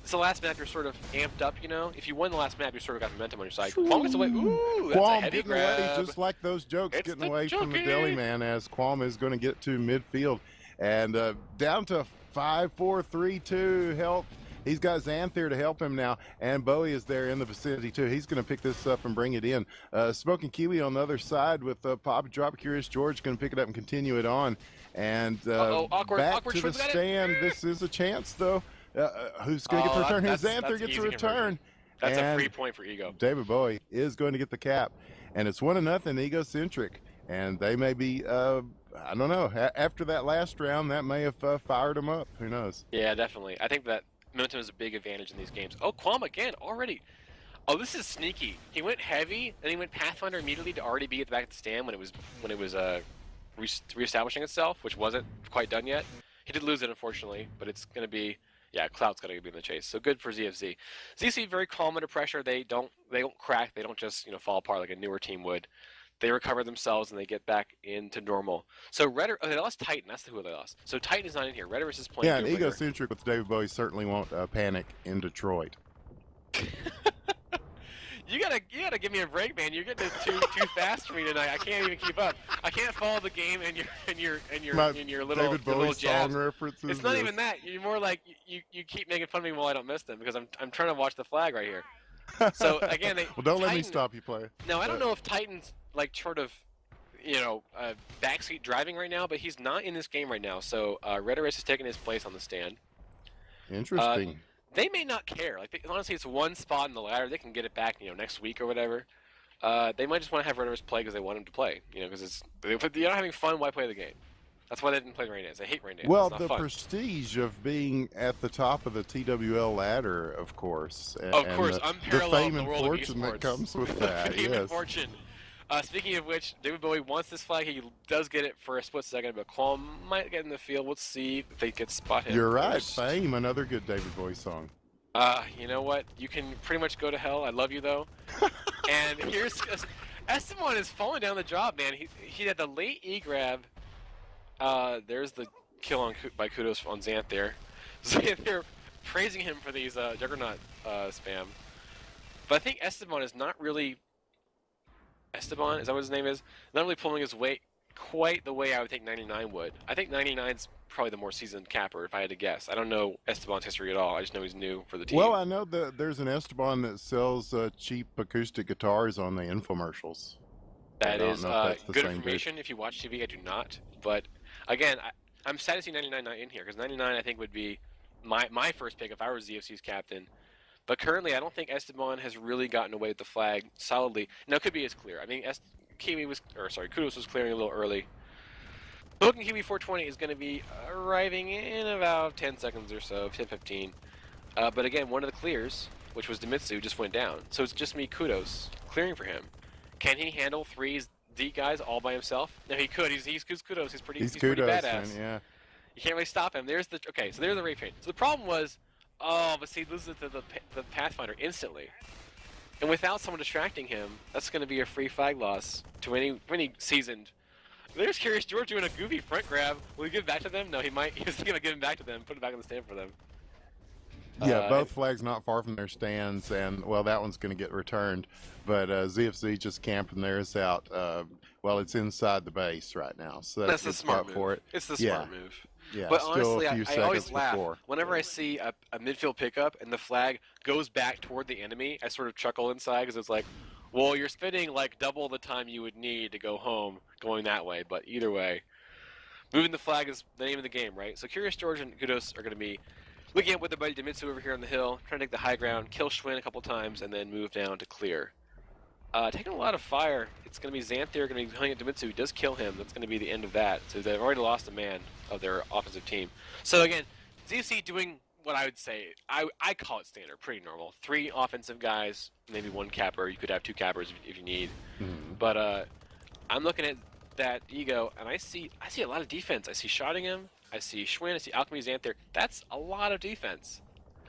it's the last map you're sort of amped up, you know? If you won the last map, you sort of got momentum on your side. Qualm gets away. Ooh, that's Qualm a heavy getting grab. away, just like those jokes, It's getting away from the deli man as Qualm is going to get to midfield. And down to 5-4-3-2 help. He's got Xanther to help him now, and Bowie is there in the vicinity too. He's going to pick this up and bring it in. Smoking Kiwi on the other side with Pop Drop. Curious George going to pick it up and continue it on. And back to the stand. This is a chance though. Who's going to get the return? Xanther gets a return. That's a free point for Ego. David Bowie is going to get the cap, and it's 1-0 Egocentric. And they may be, I don't know, after that last round, that may have fired them up. Who knows? Yeah, definitely. I think that momentum is a big advantage in these games. Oh, Qualm again, already. Oh, this is sneaky. He went heavy, and he went Pathfinder immediately to already be at the back of the stand when it was reestablishing itself, which wasn't quite done yet. He did lose it, unfortunately, but it's going to be, yeah, Cloud's going to be in the chase. So good for ZFZ. ZFZ very calm under pressure. They don't crack. They don't just fall apart like a newer team would. They recover themselves and they get back into normal. So they lost Titan. That's who they lost. So Titan is not in here. Rhetorus is playing. Yeah, and Egocentric with David Bowie certainly won't panic in Detroit. You gotta give me a break, man. You're getting too fast for me tonight. I can't even keep up. I can't follow the game and your little David Bowie jabs. song references. It's not even that. You're more like you keep making fun of me while I don't miss them because I'm trying to watch the flag right here. So again, well, don't let me stop you, player. Now I don't know if Titan's like sort of, backseat driving right now, but he's not in this game right now. So Rhetorus is taking his place on the stand. Interesting. they may not care. Like, honestly, it's one spot in the ladder. They can get it back, next week or whatever. They might just want to have runners play because they want them to play. Because if you're not having fun, why play the game? That's why they didn't play Rain Dance. They hate Rain Dance. Well, It's not the fun. prestige of being at the top of the TWL ladder, of course, Of and course, the unparalleled fame in the and world fortune of that esports. comes with that. Fame and Yes. fortune. Speaking of which, David Bowie wants this flag. He does get it for a split second, but Qualm might get in the field. Let's see if they can spot him. You're right. first. Fame, another good David Bowie song. You know what? You can pretty much go to hell. I love you though. And here's Esteban is falling down the job, man. He had the late E grab. There's the kill by Kudos on Xanth there. So they're praising him for these Juggernaut spam. But I think Esteban is not really. Esteban, is that what his name is? Not really pulling his weight quite the way I would think 99 would. I think 99's probably the more seasoned capper, if I had to guess. I don't know Esteban's history at all. I just know he's new for the team. Well, I know that there's an Esteban that sells cheap acoustic guitars on the infomercials. That is good same information. dude. If you watch TV, I do not. But again, I'm sad to see 99 not in here because 99 I think would be my first pick if I were ZFC's captain. But currently, I don't think Esteban has really gotten away with the flag solidly. Now, it could be as clear. I mean, Kudos was clearing a little early. Token Kiwi 420 is going to be arriving in about 10 seconds or so, 10-15. But again, one of the clears, which was Demitsu, just went down. So it's just me, Kudos, clearing for him. Can he handle 3 D guys all by himself? No, he could. He's Kudos. He's pretty Kudos, badass. man, yeah. You can't really stop him. So there's the rape train. So the problem was, but see, loses to the Pathfinder instantly. And without someone distracting him, that's going to be a free flag loss to any seasoned. There's Curious George doing a goofy front grab. Will he give it back to them? No, he might. He's going to give it back to them, put it back on the stand for them. Yeah, both flags not far from their stands, and, well, that one's going to get returned. But ZFZ just camping theirs out. Well, it's inside the base right now, so that's the smart move. for it. It's the smart move. Yeah, but still honestly, a few I always seconds laugh. before. Whenever I see a midfield pickup and the flag goes back toward the enemy, I sort of chuckle inside because it's like, well, you're spending like double the time you would need to go home going that way. But either way, moving the flag is the name of the game, right? So Curious George and Kudos are going to be looking at with their buddy Demitsu over here on the hill, trying to take the high ground, kill Schwinn a couple times, and then move down to clear. Taking a lot of fire. It's going to be Xanth there, going to be hunting at Demitsu. He does kill him. That's going to be the end of that. So they've already lost a man of their offensive team. So again, ZFC doing what I would say, I call it standard, pretty normal. 3 offensive guys, maybe 1 capper. You could have 2 cappers if you need. But I'm looking at that Ego, and I see a lot of defense. I see Shottingham, I see Schwinn, I see Alchemy Xanth there. That's a lot of defense.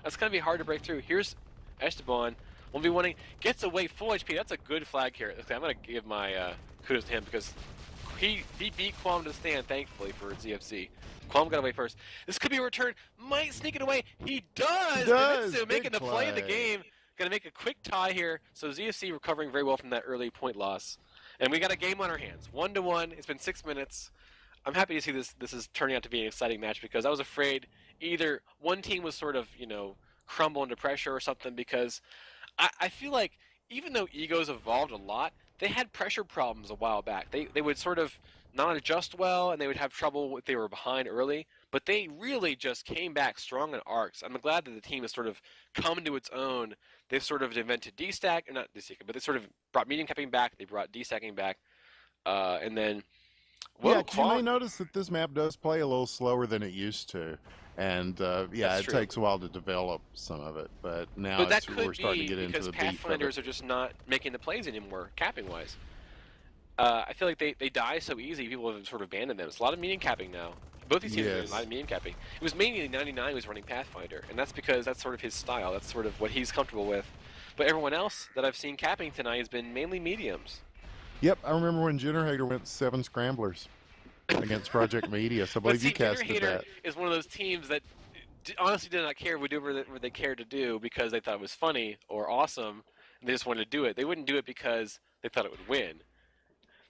That's going to be hard to break through. Here's Esteban. 1v1ing, gets away full HP. That's a good flag here. Okay, I'm going to give my kudos to him because he beat Qualm to the stand, thankfully, for ZFC. Qualm got away first. This could be a return. Might sneak it away. He does! Demitsu making the play of the game. Going to make a quick tie here. So ZFC recovering very well from that early point loss. And we got a game on our hands. 1-1. It's been 6 minutes. I'm happy to see this is turning out to be an exciting match because I was afraid either one team was sort of, crumble under pressure or something because I feel like even though Egos evolved a lot, they had pressure problems a while back. They would sort of not adjust well, and they would have trouble if they were behind early. But they really just came back strong in arcs. I'm glad that the team has sort of come to its own. They've sort of invented D-stack, or not D-stack, but they sort of brought medium capping back. They brought D-stacking back, and then. Whoa, you may notice that this map does play a little slower than it used to. And, it takes a while to develop some of it, but now we're starting to get into the deep of it. Because Pathfinders are just not making the plays anymore, capping-wise. I feel like they die so easy, people have sort of abandoned them. It's a lot of medium capping now. Both these teams are doing a lot of medium capping. It was mainly 99 who was running Pathfinder, and that's because that's sort of his style. That's sort of what he's comfortable with. But everyone else that I've seen capping tonight has been mainly mediums. Yep, I remember when Generator went 7 Scramblers against Project Media, so I believe you casted that. Is one of those teams that honestly did not care, would do whatever they cared to do because they thought it was funny or awesome, and they just wanted to do it. They wouldn't do it because they thought it would win.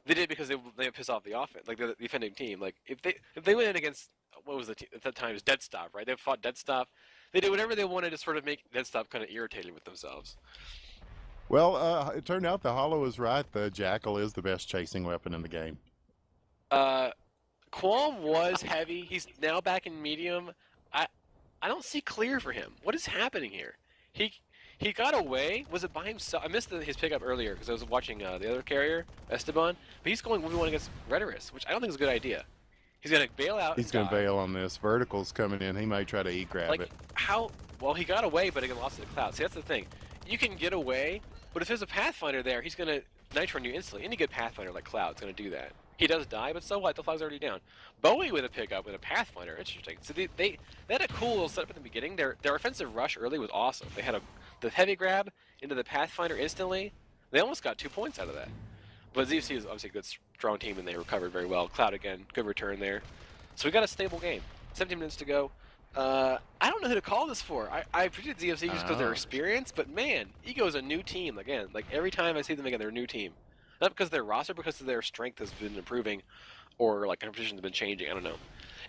They did it because they would piss off the offense, like the defending team. Like if they went in against what was the team at that time? It was Dead Stop, right? They fought Dead Stop. They did whatever they wanted to sort of make Dead Stop kind of irritated with themselves. Well, it turned out the Hollow was right. The Jackal is the best chasing weapon in the game. Qualm was heavy. He's now back in medium. I don't see clear for him. What is happening here? He he got away. Was it by himself? I missed his pickup earlier because I was watching the other carrier, Esteban. But he's going 1v1 against Rhetorist, which I don't think is a good idea. He's gonna bail out. He's going to bail on this. Vertical's coming in. He may try to grab Like it. how? Well, he got away, but he lost to the cloud. See, that's the thing. You can get away, but if there's a Pathfinder there, he's gonna nitro on you instantly. Any good Pathfinder like Cloud's gonna do that. He does die, but so what? The flag's already down. Bowie with a pickup with a Pathfinder, interesting. So they had a cool little setup at the beginning. Their offensive rush early was awesome. They had the heavy grab into the Pathfinder instantly. They almost got 2 points out of that. But ZFC is obviously a good, strong team, and they recovered very well. Cloud again, good return there. So we got a stable game. 17 minutes to go. I don't know who to call this for. I appreciate ZFC just because of their experience, but man, Ego is a new team again. Like every time I see them again, they're a new team. Not because of their roster, because of their strength has been improving, or like competition has been changing. I don't know.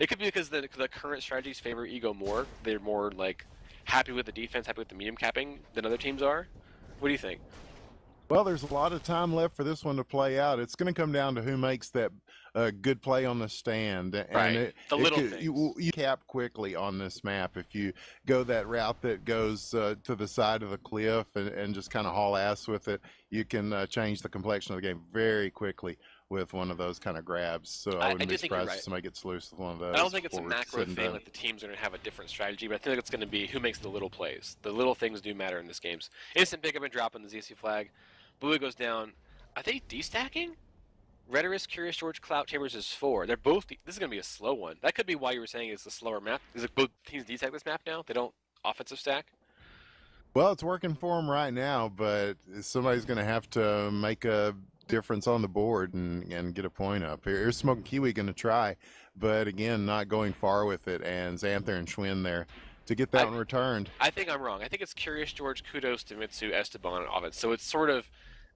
It could be because the current strategies favor Ego more. They're more like happy with the defense, happy with the medium capping than other teams are. What do you think? Well, there's a lot of time left for this one to play out. It's going to come down to who makes that good play on the stand. And Right. The little things. You cap quickly on this map if you go that route that goes to the side of the cliff and just kind of haul ass with it. You can change the complexion of the game very quickly with one of those kind of grabs. So I wouldn't be surprised if somebody gets loose with one of those. I don't think it's a macro thing, like the teams are going to have a different strategy, but I think it's going to be who makes the little plays. The little things do matter in this games. Instant pickup and drop on the ZC flag. Blue goes down. Are they destacking? Rhetorist, Curious George, Clout, Chambers is 4. They're both. This is going to be a slow one. That could be why you were saying it's a slower map. Is it both teams destack this map now? They don't offensive stack? Well, it's working for them right now, but somebody's going to have to make a difference on the board and get a point up. Here's Smoking Kiwi going to try, but again, not going far with it. And Xanther and Schwinn there to get that one returned. I think I'm wrong. I think it's Curious George, Kudos to Mitsu, Esteban on offense. So it's sort of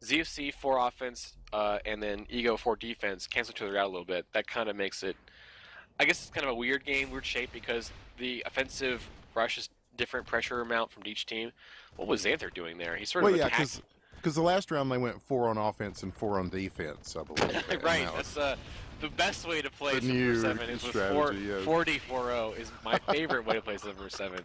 ZFC 4 offense and then Ego 4 defense cancel each other out a little bit. That kind of makes it, I guess it's kind of a weird game, weird shape because the offensive rush is different pressure amount from each team. What was Xanther doing there? He sort of attacked. Because the last round they went 4 on offense and 4 on defense, I believe. Right, that's the best way to play Silver 7 is with 4D40 is my favorite way to play Silver 7.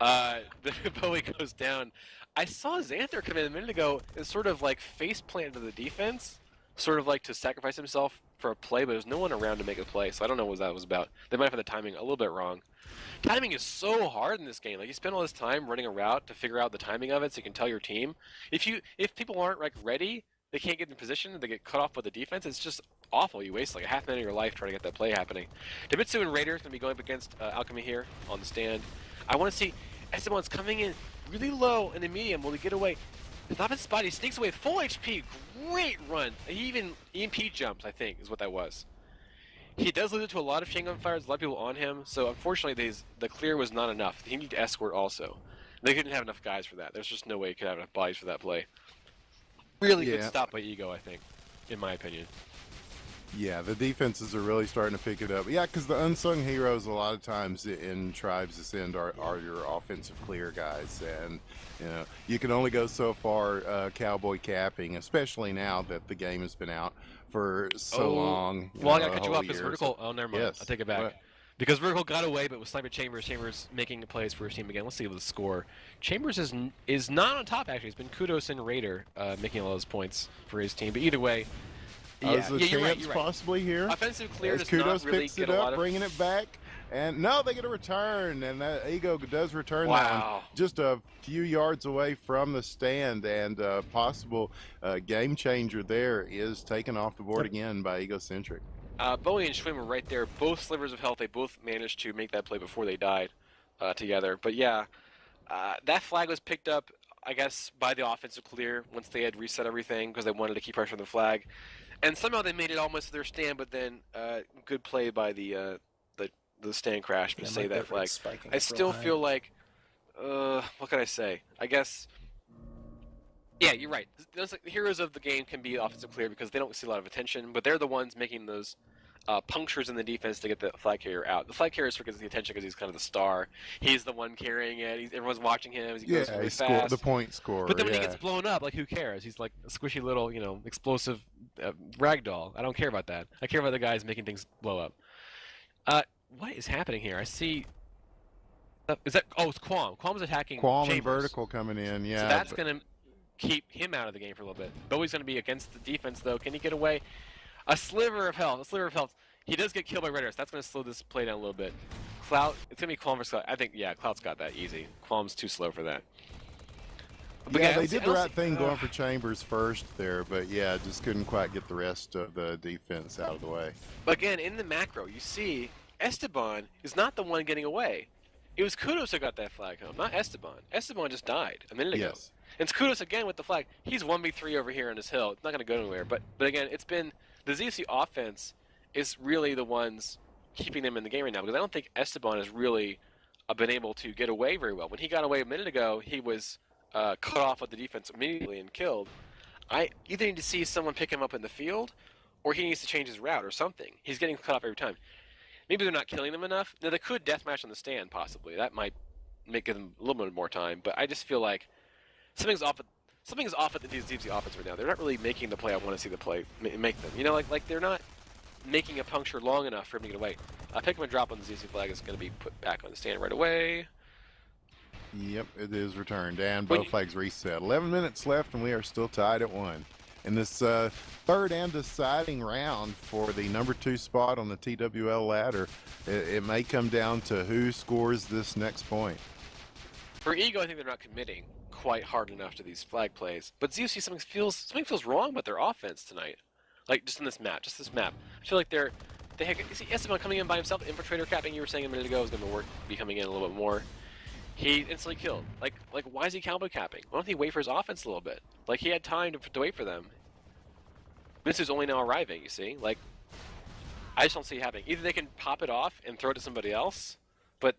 The Bowie goes down. I saw Xanther come in a minute ago and sort of like face planted to the defense, sort of like to sacrifice himself for a play, but there's no one around to make a play, so I don't know what that was about. They might have the timing a little bit wrong. Timing is so hard in this game. Like you spend all this time running a route to figure out the timing of it so you can tell your team. If people aren't like ready, they can't get in position, they get cut off by the defense, it's just awful. You waste like a half minute of your life trying to get that play happening. Demitsu and Raider is going to be going up against Alchemy here on the stand. I want to see Esteban's coming in really low in the medium. Will he get away? He's not been spotted. He sneaks away. Full HP. Great run. He even EMP jumps, I think, is what that was. He does lose it to a lot of chain gun fires, a lot of people on him, so unfortunately the clear was not enough. He needed to escort also. They couldn't have enough guys for that. There's just no way he could have enough bodies for that play. Really good stop by Ego, I think, in my opinion. Yeah, the defenses are really starting to pick it up. Yeah, because the unsung heroes a lot of times in Tribes Ascend are your offensive clear guys. And, you know, you can only go so far cowboy capping, especially now that the game has been out for so long. Well, I got to cut you off because Vertical. Oh, never mind. Yes. I'll take it back. Because Vertical got away, but with Sniper Chambers, Chambers making plays for his team again. Let's see the score. Chambers is not on top, actually. It's been Kudos and Raider making all those points for his team. But either way, there's a chance possibly here. Offensive clear does Kudos not really picks get it a up, lot of... bringing it back. And no, they get a return, and that Ego does return wow. that one just a few yards away from the stand, and possible game changer there is taken off the board again by Egocentric. Bowie and Schwinn were right there, both slivers of health. They both managed to make that play before they died together. But yeah, that flag was picked up, I guess, by the offensive clear once they had reset everything because they wanted to keep pressure on the flag. And somehow they made it almost to their stand, but then good play by the stand crash to save that flag. I still feel like, what can I say? I guess, yeah, you're right. The heroes of the game can be offensive clear because they don't see a lot of attention, but they're the ones making those punctures in the defense to get the flag carrier out. The flag carrier gets the attention because he's kind of the star. He's the one carrying it. Everyone's watching him. He goes really fast. The point scorer. But then when he gets blown up, like who cares? He's like a squishy little, explosive ragdoll. I don't care about that. I care about the guys making things blow up. What is happening here? I see Is that? Oh, it's Qualm. Qualm's attacking Qualm and Chambers. Vertical coming in, So yeah. that's going to keep him out of the game for a little bit. Bowie's going to be against the defense, though. Can he get away? A sliver of health. A sliver of health. He does get killed by Red Earth. That's going to slow this play down a little bit. Cloud, it's going to be Qualm versus Cloud. I think, yeah, Cloud's got that easy. Qualm's too slow for that. But yeah, they did the right thing going for Chambers first there, but yeah, just couldn't quite get the rest of the defense out of the way. But again, in the macro, you see Esteban is not the one getting away. It was Kudos who got that flag home, not Esteban. Esteban just died a minute ago. Yes. And it's Kudos again with the flag. He's 1v3 over here on his hill. It's not going to go anywhere. But again, it's been the ZFC offense is really the ones keeping them in the game right now, because I don't think Esteban has really been able to get away very well. When he got away a minute ago, he was cut off with the defense immediately and killed. I either need to see someone pick him up in the field, or he needs to change his route or something. He's getting cut off every time. Maybe they're not killing them enough. Now, they could deathmatch on the stand, possibly. That might make them a little bit more time. But I just feel like something's off at the ZFZ offense right now. They're not really making the play I want to see the play make them. You know, like they're not making a puncture long enough for him to get away. Pick him and drop on the ZFZ flag is going to be put back on the stand right away. Yep, it is returned, and both flags reset. 11 minutes left, and we are still tied at 1. In this third and deciding round for the number 2 spot on the TWL ladder, it may come down to who scores this next point. For Ego, I think they're not committing quite hard enough to these flag plays. But ZFC, something feels wrong with their offense tonight. Like, just in this map, I feel like you see Esteban coming in by himself, Infiltrator capping, you were saying a minute ago, is going to be coming in a little bit more. He instantly killed. Like why is he cowboy capping? Why don't he wait for his offense a little bit? Like, he had time to wait for them. Mitsu's only now arriving, you see? Like, I just don't see it happening. Either they can pop it off and throw it to somebody else, but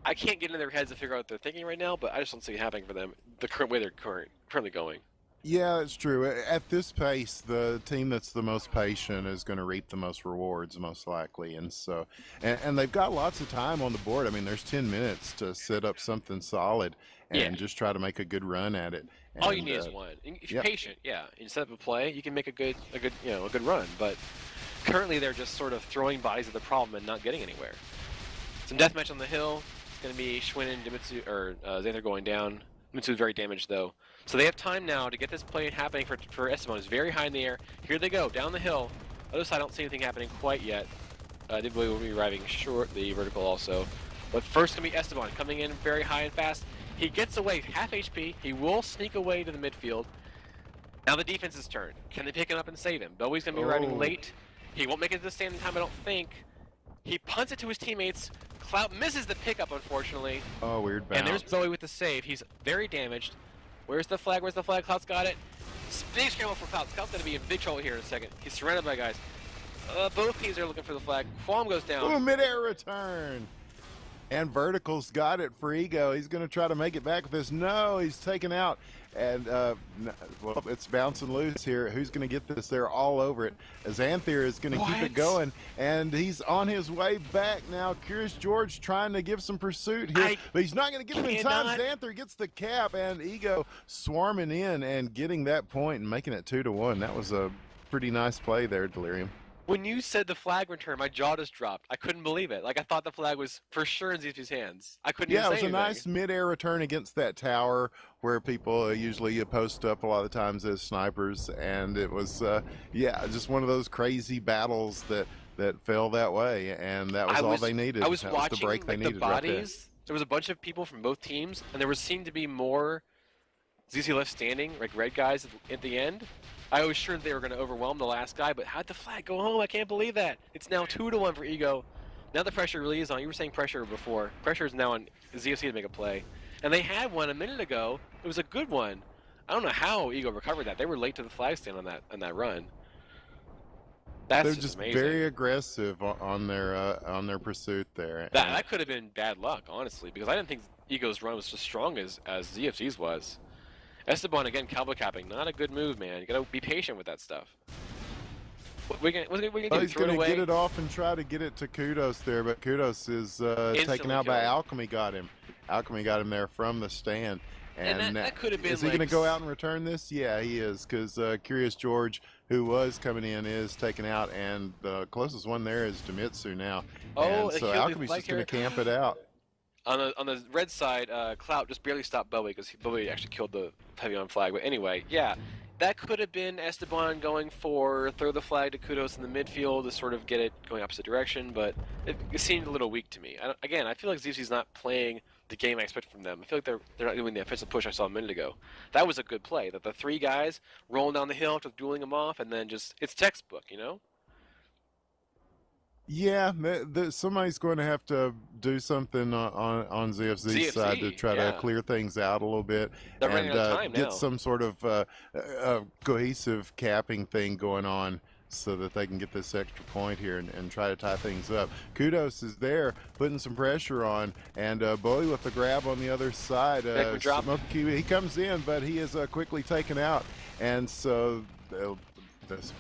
I can't get in their heads to figure out what they're thinking right now, but I just don't see it happening for them the current way they're currently going. Yeah, it's true. At this pace, the team that's the most patient is going to reap the most rewards, most likely. And so, and they've got lots of time on the board. I mean, there's 10 minutes to set up something solid and just try to make a good run at it. And, all you need is one. If you're patient, and you set up a play, you can make a good run. But currently, they're just sort of throwing bodies at the problem and not getting anywhere. Some deathmatch on the hill. It's going to be Schwinn and Dimitsu, or Xanther going down. Dimitsu's very damaged though. So they have time now to get this play happening for Esteban. It's very high in the air. Here they go, down the hill. Other side, I don't see anything happening quite yet. Dibbley will be arriving shortly, vertical also. But first going to be Esteban, coming in very high and fast. He gets away, half HP. He will sneak away to the midfield. Now the defense's turn. Can they pick him up and save him? Bowie's going to be arriving late. He won't make it to the stand in time, I don't think. He punts it to his teammates. Cloud misses the pickup, unfortunately. Oh, weird bounce. And there's Bowie with the save. He's very damaged. Where's the flag? Cloud's got it. Big scramble for Cloud. Cloud's going to be in big trouble here in a second. He's surrounded by guys. Both teams are looking for the flag. Qualm goes down. Ooh, mid-air return. And Vertical's got it for Ego. He's going to try to make it back with this. No, he's taken out. And, well, it's bouncing loose here. Who's going to get this? They're all over it. Xanther is going to keep it going. And he's on his way back now. Curious George trying to give some pursuit here. But he's not going to get him in time. Xanther gets the cap. And Ego swarming in and getting that point and making it 2-1. That was a pretty nice play there, Delirium. When you said the flag return, my jaw just dropped. I couldn't believe it. Like, I thought the flag was for sure in ZFZ's hands. I couldn't even say anything. Yeah, it was a nice mid-air return against that tower where people usually post up a lot of times as snipers. And it was, just one of those crazy battles that fell that way. And that was all they needed. I was that watching was the break they needed the bodies. Right there was a bunch of people from both teams, and there seemed to be more ZFZ left standing, like red guys at the end. I was sure they were going to overwhelm the last guy, but how'd the flag go home? I can't believe that. It's now 2-1 for Ego. Now the pressure really is on. You were saying pressure before. Pressure is now on ZFC to make a play. And they had one a minute ago. It was a good one. I don't know how Ego recovered that. They were late to the flag stand on that run. They're just amazing. Very aggressive on their pursuit there. That could have been bad luck, honestly, because I didn't think Ego's run was as strong as ZFC's was. Esteban again, cowboy capping. Not a good move, man. You gotta be patient with that stuff. What we gonna do? He's gonna get it off and try to get it to Kudos there, but Kudos is taken out by Alchemy. Got him. Alchemy got him there from the stand. And that could have been. Is he gonna go out and return this? Yeah, he is, because Curious George, who was coming in, is taken out, and the closest one there is Dimitsu now. Oh, and so Alchemy's just gonna camp it out. On the red side, Clout just barely stopped Bowie because Bowie actually killed the heavy on flag. But anyway, yeah, that could have been Esteban going for throw the flag to Kudos in the midfield to sort of get it going opposite direction. But it seemed a little weak to me. Again, I feel like ZFZ's not playing the game I expected from them. I feel like they're not doing the offensive push I saw a minute ago. That was a good play. That the three guys rolling down the hill after dueling them off, and then just it's textbook, you know. Yeah, somebody's going to have to do something on ZFZ's side to ZFZ, try to yeah, clear things out a little bit they're running and out of time get now. some sort of cohesive capping thing going on so that they can get this extra point here and try to tie things up. Kudos is there putting some pressure on, and Bowie with the grab on the other side. Drop. He comes in, but he is quickly taken out, and so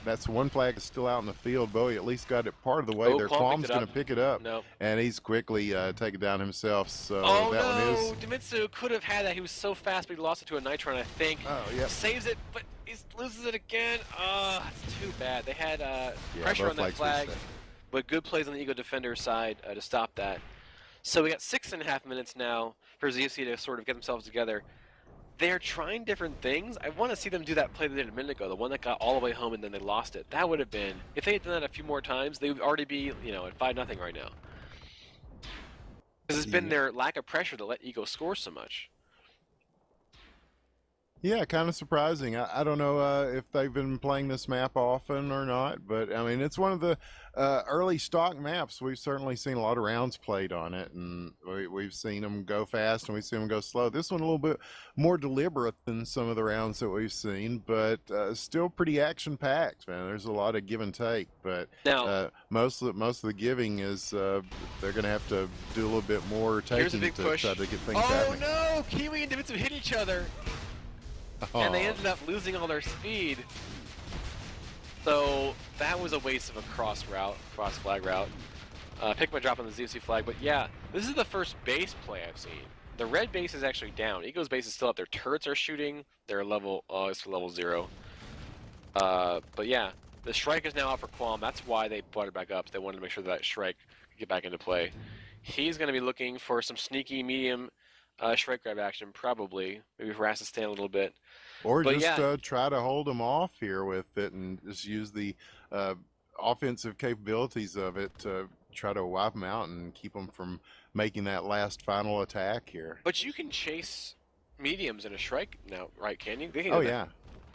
that's one flag is still out in the field. Bowie at least got it part of the way there. Qualm's going to pick it up, no, and he's quickly taken down himself. So oh that no, one is. Dimitsu could have had that. He was so fast, but he lost it to a Nitron, I think. Oh, yeah. Saves it, but he loses it again. It's too bad. They had Yeah, pressure both on that flags flag, reset. but good plays on the Ego defender side to stop that. So we got 6.5 minutes now for ZFC to sort of get themselves together. They're trying different things. I want to see them do that play they did a minute ago, the one that got all the way home and then they lost it. That would have been, if they had done that a few more times, they would already be, at 5-0 right now. Because it's been their lack of pressure to let Ego score so much. Yeah, kind of surprising. I don't know if they've been playing this map often or not, but I mean, it's one of the early stock maps. We've certainly seen a lot of rounds played on it, and we've seen them go fast and we've seen them go slow. This one a little bit more deliberate than some of the rounds that we've seen, but still pretty action-packed, man. There's a lot of give and take, but now, most of the giving is they're going to have to do a little bit more taking big to push. try to get things oh happening. No! Kiwi and Dimitsu hit each other! And they ended up losing all their speed. So that was a waste of a cross flag route. Pick my drop on the ZFC flag, but yeah, this is the first base play I've seen. The red base is actually down. Ego's base is still up. Their turrets are shooting. They're level, it's level 0. But yeah, the Shrike is now out for Qualm. That's why they brought it back up. They wanted to make sure that Shrike could get back into play. He's going to be looking for some sneaky medium Shrike grab action, probably. Maybe harass the stand a little bit. Or but just yeah. Try to hold them off here with it and just use the offensive capabilities of it to try to wipe them out and keep them from making that last final attack here. But you can chase mediums in a Shrike now, right, can you? They can Oh, yeah.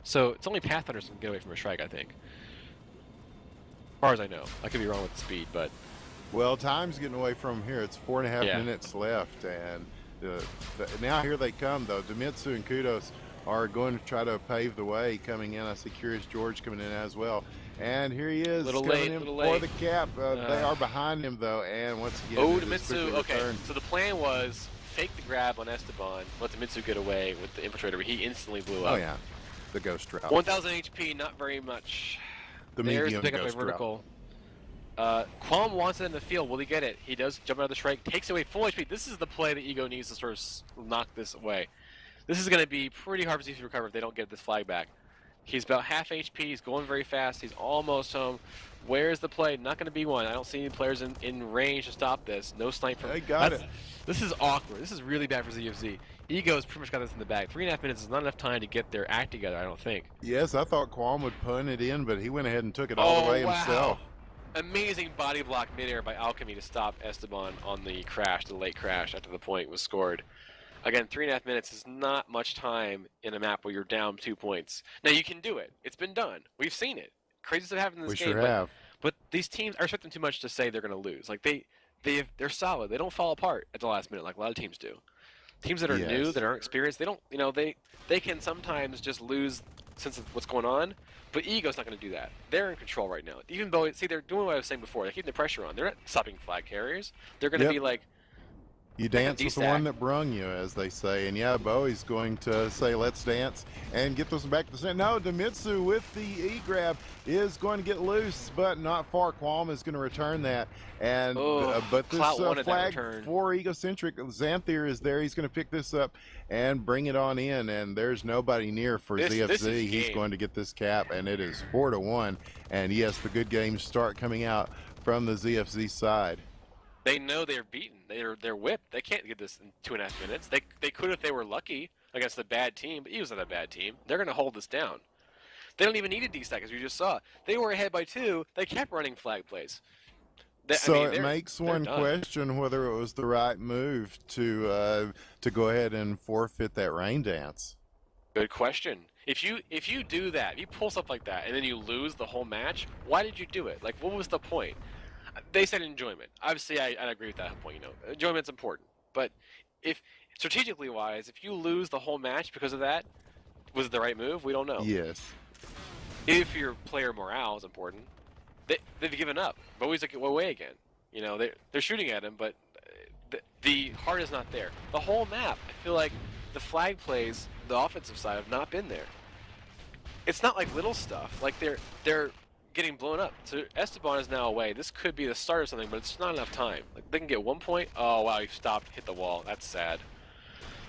So it's only Pathfinders can get away from a Shrike, I think. As far as I know. I could be wrong with the speed, but... Well, time's getting away from here. It's 4.5 minutes left, and now here they come, though. Dimitsu and Kudos are going to try to pave the way coming in. I see Curious George coming in as well. And here he is coming in for the cap. They are behind him, though, and once again, Dimitsu, okay, so the plan was fake the grab on Esteban, let Dimitsu get away with the Infiltrator, but he instantly blew up. Oh, yeah, the Ghost Drop. 1,000 HP, not very much. There's the pick up by vertical. Qualm wants it in the field. Will he get it? He does jump out of the Shrike, takes away full HP. This is the play that Ego needs to sort of knock this away. This is going to be pretty hard for ZFZ to recover if they don't get this flag back. He's about half HP. He's going very fast. He's almost home. Where's the play? Not going to be one. I don't see any players in range to stop this. No snipe from... They got it. This is awkward. This is really bad for ZFZ. Ego's pretty much got this in the bag. 3.5 minutes is not enough time to get their act together, I don't think. Yes, I thought Qualm would punt it in, but he went ahead and took it all the way himself. Amazing body block midair by Alchemy to stop Esteban on the crash, the late crash after the point was scored. Again, 3.5 minutes is not much time in a map where you're down 2 points. Now, you can do it. It's been done. We've seen it. Crazy stuff happened in this game. We sure have. But these teams, I respect them too much to say they're going to lose. Like, they're solid. They don't fall apart at the last minute like a lot of teams do. Teams that are new, that aren't experienced, they don't, they can sometimes just lose sense of what's going on. But Ego's not going to do that. They're in control right now. Even though, see, they're doing what I was saying before. They're keeping the pressure on. They're not stopping flag carriers. They're going to be like, you dance with the one that brung you, as they say. And yeah, Bowie's going to say, let's dance and get this back to the center. No, Dimitsu with the E-grab is going to get loose, but not far. Qualm is going to return that. And but this flag for Egocentric, Xanthier is there. He's going to pick this up and bring it on in. And there's nobody near for ZFZ. He's going to get this cap, and it is 4-1. And yes, the good games start coming out from the ZFZ side. They know they're beaten. They're whipped. They can't get this in 2.5 minutes. They could if they were lucky against a bad team, but he was not a bad team. They're going to hold this down. They don't even need a D-stack, as you just saw. They were ahead by 2. They kept running flag plays. It makes one question whether it was the right move to go ahead and forfeit that rain dance. Good question. If you do that, if you pull stuff like that, and then you lose the whole match, why did you do it? Like, what was the point? They said enjoyment. Obviously, I agree with that point. Enjoyment's important. But if strategically wise, if you lose the whole match because of that, was it the right move? We don't know. Yes. If your player morale is important, they've given up. Bowie's like away again. They're shooting at him, but the heart is not there. The whole map, I feel like the flag plays, the offensive side, have not been there. It's not like little stuff. Like they're getting blown up. So Esteban is now away. This could be the start of something, but it's not enough time. Like they can get 1 point. Oh wow, he stopped, hit the wall. That's sad.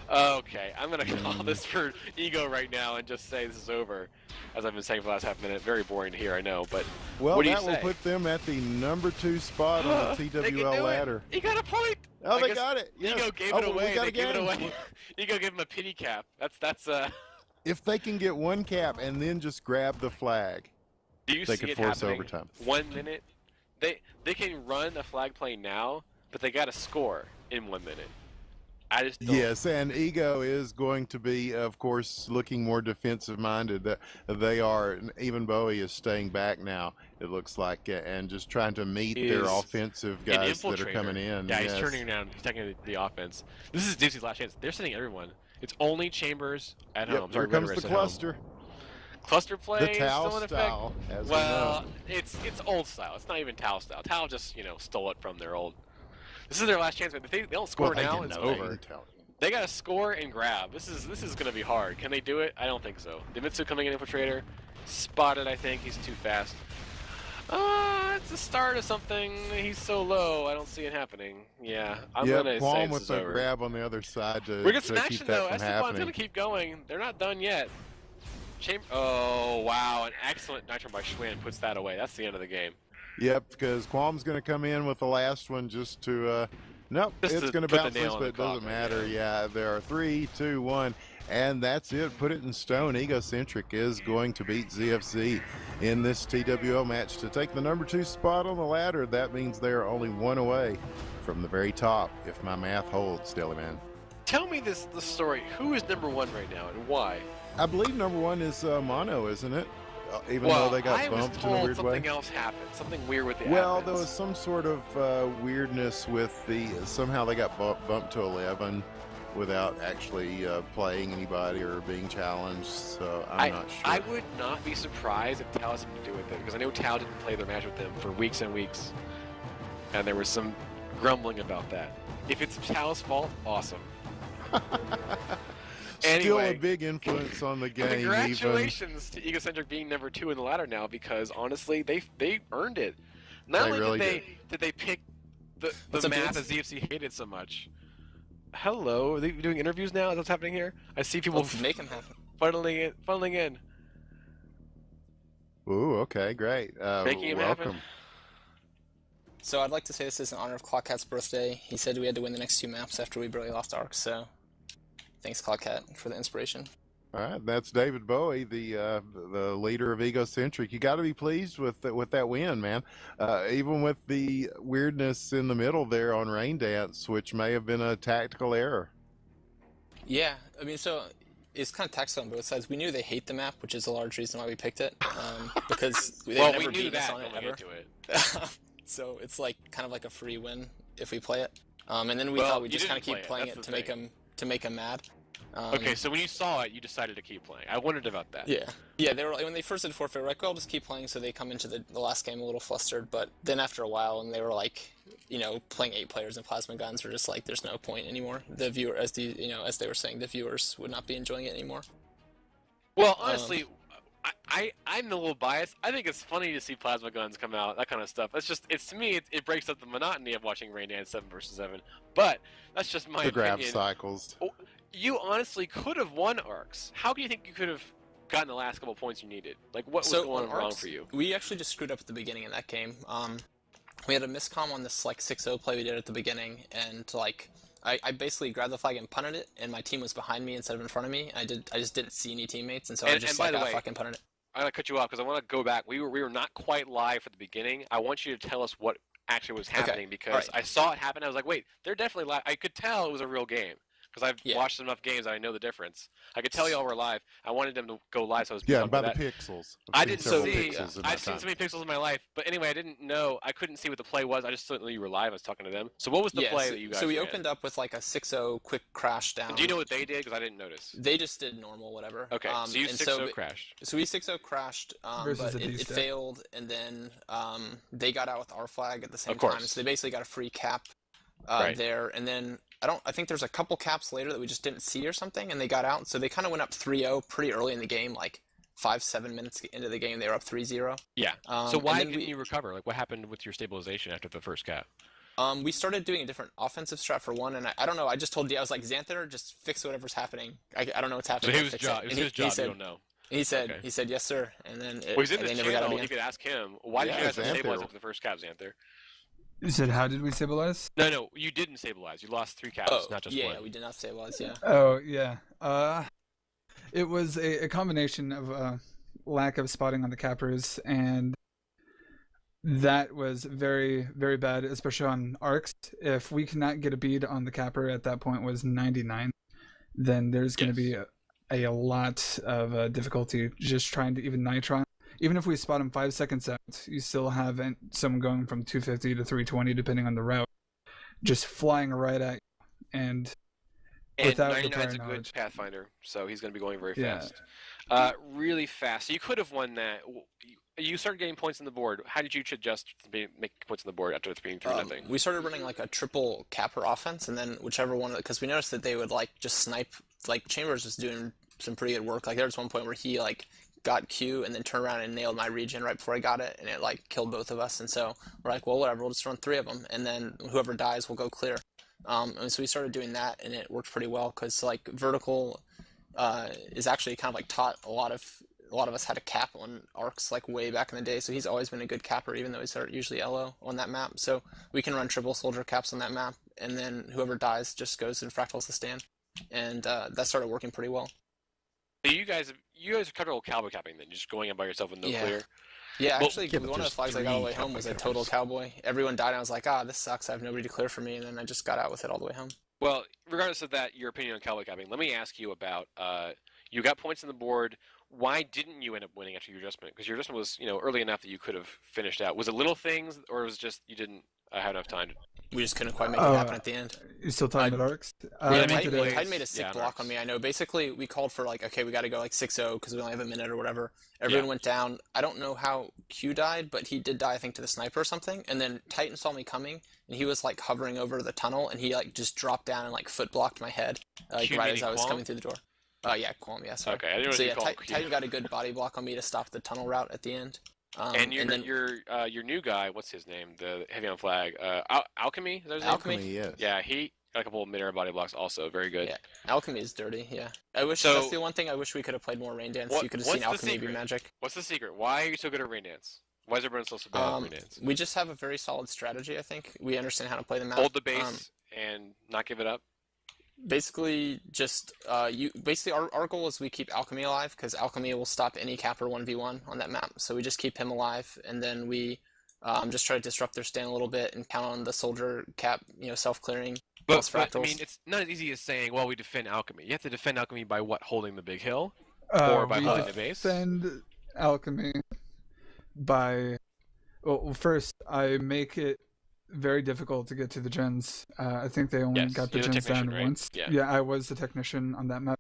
Okay, I'm gonna call this for Ego right now and just say this is over, as I've been saying for the last half minute. Very boring to hear, I know, but well, what do you that say? will put them at the number 2 spot on the TWL ladder. He got a point. Oh, they got it. Yes. Ego gave it away. They gave it away. Ego gave him a pity cap. That's. If they can get 1 cap and then just grab the flag, do you they see could it force happening? overtime. 1 minute. They can run a flag play now, but they got to score in 1 minute. I just don't. Yes, and Ego is going to be, of course, looking more defensive-minded. They are. Even Bowie is staying back now, it looks like, and just trying to meet their offensive guys that are coming in. Yeah, he's turning around. He's taking the offense. This is Deuce's last chance. They're sitting everyone. It's only Chambers at home. Here comes the cluster. Cluster play The Tau still in style, effect. as well, it's old style. It's not even Tau style. Tau just stole it from their old. This is their last chance. But if they don't score now, it's over. They got to score and grab. This is going to be hard. Can they do it? I don't think so. Dimitsu coming in, infiltrator, spotted. I think he's too fast. It's the start of something. He's so low. I don't see it happening. Yeah, I'm gonna say it's with the over. grab on the other side to We're gonna to smash keep it that though. from Esteban's happening. gonna keep going. They're not done yet. Oh wow, an excellent nitro by Schwinn puts that away. That's the end of the game. Yep, because Qualm's going to come in with the last one just to. Nope, it's going to bounce this, but it doesn't matter. Yeah, there are 3, 2, 1, and that's it. Put it in stone. Egocentric is going to beat ZFZ in this TWL match to take the number 2 spot on the ladder. That means they are only 1 away from the very top, if my math holds, Deliman. Tell me the story. Who is number 1 right now, and why? I believe number 1 is Mono, isn't it? Even though they got bumped in a weird way. Something else happened. Something weird with the Well, admins. there was some sort of weirdness with the. Somehow they got bumped to 11 without actually playing anybody or being challenged. So I'm not sure. I would not be surprised if Tao has something to do with it, because I know Tao didn't play their match with them for weeks and weeks, and there was some grumbling about that. If it's Tao's fault, awesome. Still anyway, a big influence on the game. Congratulations to Egocentric being number 2 in the ladder now, because honestly, they earned it. Not only did they pick the math that ZFC hated so much. Hello, are they doing interviews now? Is that what's happening here? I see people make them happen. funneling in. Ooh, okay, great. Making him welcome. happen. So I'd like to say this is in honor of Clockcat's birthday. He said we had to win the next 2 maps after we barely lost Arc, so thanks Clockcat for the inspiration. All right, that's David Bowie, the leader of Egocentric. You got to be pleased with that win, man. Even with the weirdness in the middle there on Rain Dance, which may have been a tactical error. Yeah, I mean, so it's kind of tactical on both sides. We knew they hate the map, which is a large reason why we picked it, because they've never beaten us on it ever. So it's like kind of like a free win if we play it. And then we thought we'd just kind of keep playing it to make them mad. Okay, so when you saw it, you decided to keep playing. I wondered about that. Yeah. They were when they first did forfeit, like, "Well, I'll just keep playing," so they come into the last game a little flustered. But then after a while, and they were like, playing 8 players and plasma guns, were just like, "There's no point anymore." The viewer, as they were saying, the viewers would not be enjoying it anymore. Well, honestly, I'm a little biased. I think it's funny to see plasma guns come out, that kind of stuff. To me, it breaks up the monotony of watching Rain Dance 7 vs 7. But that's just my opinion. The grab cycles. You honestly could have won arcs. How do you think you could have gotten the last couple points you needed? Like, what was going wrong for you? We actually just screwed up at the beginning in that game. we had a miscomm on this like 6-0 play we did at the beginning, and like I basically grabbed the flag and punted it, and my team was behind me instead of in front of me. I just didn't see any teammates, and so I just fucking punted it. I'm gonna cut you off because I want to go back. We were not quite live at the beginning. I want you to tell us what actually was happening because I saw it happen. I was like, wait, they're definitely live. I could tell it was a real game. Because I've watched enough games, I know the difference. I could tell y'all were live. I wanted them to go live, so I was by the pixels. I didn't see. I've seen so many pixels in my life, but anyway, I didn't know. I couldn't see what the play was. I just thought you were live. I was talking to them. So what was the play that you guys? So we opened up with like a 6-0 quick crash down. And do you know what they did? Because I didn't notice. They just did normal whatever. Okay. So you 6-0 crashed. So we 6-0 crashed, but it failed, and then they got out with our flag at the same time. So they basically got a free cap there, and then. I think there's a couple caps later that we just didn't see or something, and they got out. So they kind of went up 3-0 pretty early in the game, like 5-7 minutes into the game, they were up 3-0. Yeah. So why didn't you recover? Like, what happened with your stabilization after the first cap? We started doing a different offensive strat for one, and I don't know. I just told D, I was like, Xanther, just fix whatever's happening. I don't know what's happening. So it was his job. He said, you don't know. He said, yes, sir. And then he's in the channel. You could ask him. Why did you guys stabilize after the first cap, Xanther? You said, how did we stabilize? No, you didn't stabilize. You lost 3 caps, not just one. Yeah, we did not stabilize, yeah. Oh, yeah. It was a combination of lack of spotting on the cappers, and that was very, very bad, especially on arcs. If we cannot get a bead on the capper at that point was 99, then there's going to be a lot of difficulty just trying to even nitron. Even if we spot him 5 seconds out, you still have someone going from 250 to 320, depending on the route, just flying right at you. And without 99's a good Pathfinder, so he's going to be going very fast. Really fast. So you could have won that. You started getting points on the board. How did you adjust to make points on the board after being 3-0? We started running like a triple capper offense, and then whichever one, because we noticed that they would like just snipe. Like Chambers was doing some pretty good work. Like there was one point where he like got Q and then turned around and nailed my regen right before I got it, and it like killed both of us. And so we're like, well, whatever, we'll just run 3 of them, and then whoever dies will go clear. And so we started doing that, and it worked pretty well because like vertical is actually kind of like taught a lot of us how to cap on arcs like way back in the day. So he's always been a good capper, even though he's usually LO on that map. So we can run triple soldier caps on that map, and then whoever dies just goes and fractals the stand, and that started working pretty well. So you guys are comfortable cowboy capping then, just going in by yourself with no clear? Yeah, actually, one of the flags I got all the way home was a total cowboy. Everyone died, and I was like, this sucks, I have nobody to clear for me, and then I just got out with it all the way home. Well, regardless of that, your opinion on cowboy capping, let me ask you about, you got points on the board. Why didn't you end up winning after your adjustment? Because your adjustment was, early enough that you could have finished out. Was it little things, or was it just you didn't have enough time? We just couldn't quite make it happen at the end. You still talking about arcs? Tide made a sick block on me. I know. Basically, we called for like, okay, we got to go like 6-0 because we only have a minute or whatever. Everyone went down. I don't know how Q died, but he did die, I think, to the sniper or something. And then Titan saw me coming, and he was like hovering over the tunnel, and he like just dropped down and like foot blocked my head, like right as I was coming through the door. Yeah, Qualm, yeah, sorry. Okay, I didn't really Titan got a good body block on me to stop the tunnel route at the end. And your new guy, what's his name? The heavy on flag, Alchemy. Is that his name? Alchemy, yes. Yeah, he got a couple of mid-air body blocks, also very good. Yeah, Alchemy is dirty. Yeah, that's the one thing I wish we could have played more Rain Dance. You could have seen Alchemy be magic. What's the secret? Why are you so good at Rain Dance? Why is everyone so bad at Rain Dance? We just have a very solid strategy. I think we understand how to play the map. Hold the base and not give it up. Basically, just our goal is we keep Alchemy alive because Alchemy will stop any capper 1v1 on that map. So we just keep him alive, and then we just try to disrupt their stand a little bit and count on the soldier cap, self-clearing. But I mean, it's not as easy as saying, well, we defend Alchemy. You have to defend Alchemy by what? Holding the big hill, or by holding the base. Defend Alchemy by first I make it very difficult to get to the gens. I think they only got the gens down once. Yeah, I was the technician on that map.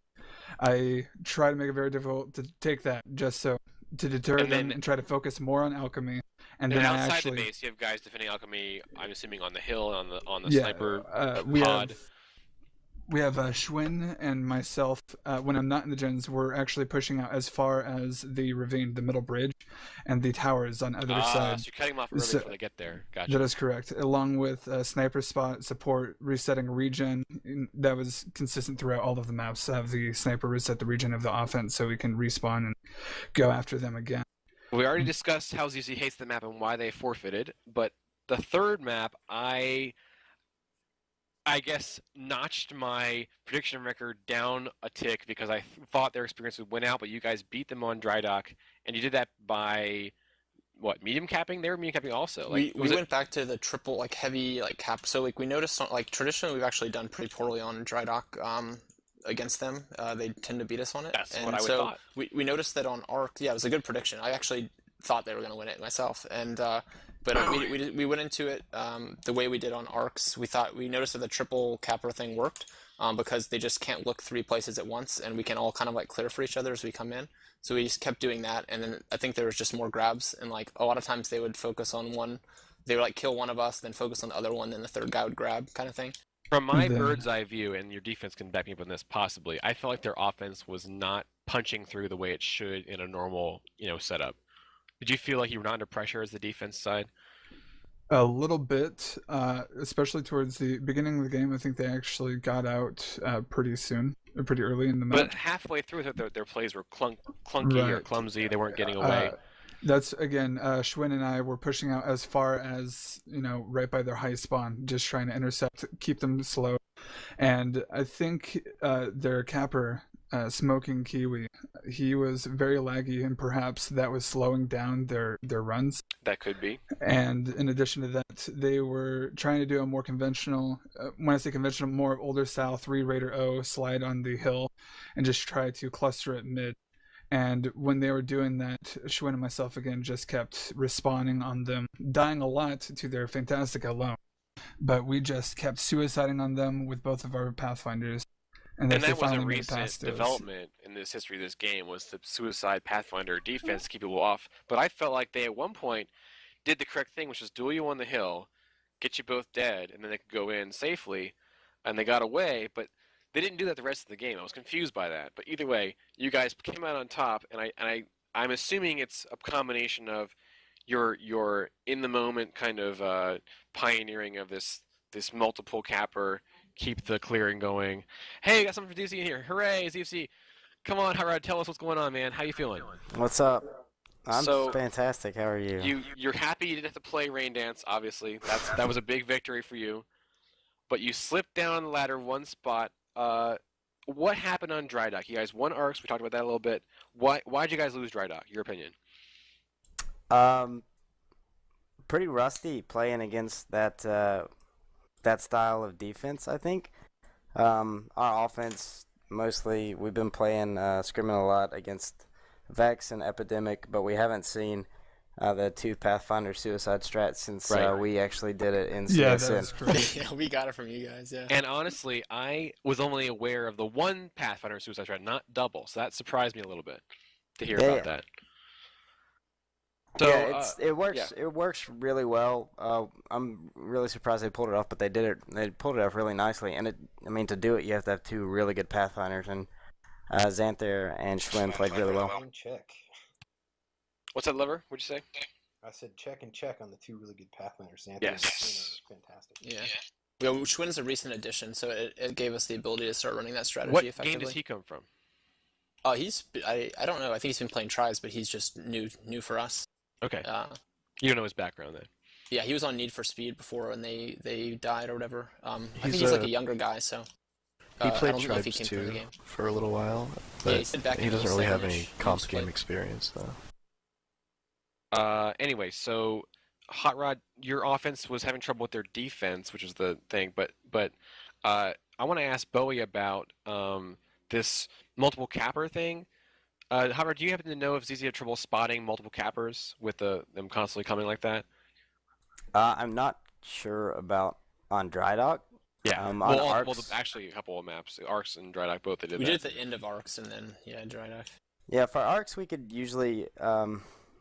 I try to make it very difficult to take that, just so to deter them and try to focus more on Alchemy. And then outside the base, you have guys defending Alchemy. I'm assuming on the hill, on the sniper pod. We have Schwinn and myself. When I'm not in the gens, we're actually pushing out as far as the ravine, the middle bridge, and the towers on either side. So you're cutting them off early before they get there. Gotcha. That is correct. Along with sniper spot support, resetting regen. That was consistent throughout all of the maps. Have the sniper reset the regen of the offense so we can respawn and go after them again. We already discussed how ZZ hates the map and why they forfeited, but The third map, I guess notched my prediction record down a tick because I thought their experience would win out, but you guys beat them on dry dock, and you did that by what, medium capping? They were medium capping also. Like, we went back to the triple like heavy like cap. So like we noticed like traditionally we've actually done pretty poorly on dry dock against them. They tend to beat us on it. That's what I would thought. We noticed that on Arc. Yeah, it was a good prediction. I actually thought they were going to win it myself, and but we went into it the way we did on Arcs. We noticed that the triple capper thing worked because they just can't look 3 places at once, and we can all kind of like clear for each other as we come in. So we just kept doing that, and then I think there was just more grabs, and like a lot of times they would focus on one. They would like kill one of us, then focus on the other one, then the third guy would grab, kind of thing. From my bird's eye view, and your defense can back me up on this possibly, I felt like their offense was not punching through the way it should in a normal, setup. Did you feel like you were not under pressure as the defense side? A little bit, especially towards the beginning of the game. I think they actually got out pretty early in the match. But halfway through, their plays were clunky or clumsy. They weren't getting away. That's again, Schwinn and I were pushing out as far as right by their high spawn, just trying to intercept, keep them slow. And I think their capper, Smoking Kiwi, he was very laggy, and perhaps that was slowing down their runs. That could be. And in addition to that, they were trying to do a more conventional, when I say conventional, more older style 3 Raider O slide on the hill and just try to cluster it mid. And when they were doing that, Schwinn and myself again just kept respawning on them, dying a lot to their fantastic alone. But we just kept suiciding on them with both of our Pathfinders. And that was a recent development in this history of this game, was the suicide Pathfinder defense to keep people off. But I felt like they at one point did the correct thing, which was duel you on the hill, get you both dead, and then they could go in safely, and they got away, but they didn't do that the rest of the game. I was confused by that. But either way, you guys came out on top, and I'm assuming it's a combination of your in the moment kind of pioneering of this multiple capper, keep the clearing going. Hey, got something for ZFZ in here. Hooray, ZFZ. Come on, Hot Rod, tell us what's going on, man. How you feeling? What's up? I'm fantastic. How are you? You're happy you didn't have to play Rain Dance, obviously. That was a big victory for you. But you slipped down the ladder one spot. What happened on Dry Dock? You guys won Arcs. We talked about that a little bit. Why'd you guys lose Dry Dock? Your opinion? Pretty rusty playing against that style of defense, I think. Our offense, mostly, we've been playing scrimming a lot against Vex and Epidemic, but we haven't seen the 2 Pathfinder suicide strats since we actually did it in CSN. Yeah, that's correct. Yeah, we got it from you guys, yeah. And honestly, I was only aware of the 1 Pathfinder suicide strat, not double, so that surprised me a little bit to hear about that. So, yeah, it works. Yeah. It works really well. I'm really surprised they pulled it off, but they did it. They pulled it off really nicely. And to do it, you have to have 2 really good Pathfinders, and Xanther and Schwinn played really well. Check. What's that, Liver? What'd you say? I said check on the 2 really good Pathfinders. Xanther yes. and Schwinn are fantastic. Yeah. Well, Schwinn's a recent addition, so it gave us the ability to start running that strategy what effectively. What game does he come from? I don't know. I think he's been playing tries, but he's just new for us. Okay. You don't know his background then? Yeah, he was on Need for Speed before, and they died or whatever. I think he's like a younger guy, so. He played Tribes too for a little while, but he doesn't really have any comp game experience though. Anyway, so Hot Rod, your offense was having trouble with their defense, which was the thing. But I want to ask Bowie about this multiple capper thing. Hot Rod, do you happen to know if ZZ had trouble spotting multiple cappers with them constantly coming like that? I'm not sure about on Dry Dock. Yeah, actually a couple of maps, Arcs and Dry Dock, both they did. We did at the end of Arcs and then Dry Dock. Yeah, for Arcs we could usually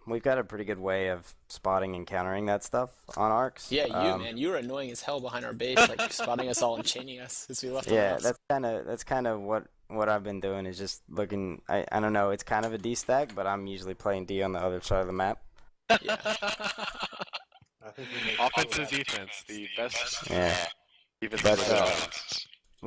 we've got a pretty good way of spotting and countering that stuff on Arcs. Yeah, man, you were annoying as hell behind our base, like spotting us all and chaining us as we left. Yeah, that's kind of what I've been doing is just looking. I don't know, it's kind of a D stack, but I'm usually playing D on the other side of the map. Yeah. I think offense and defense, the best. Yeah. We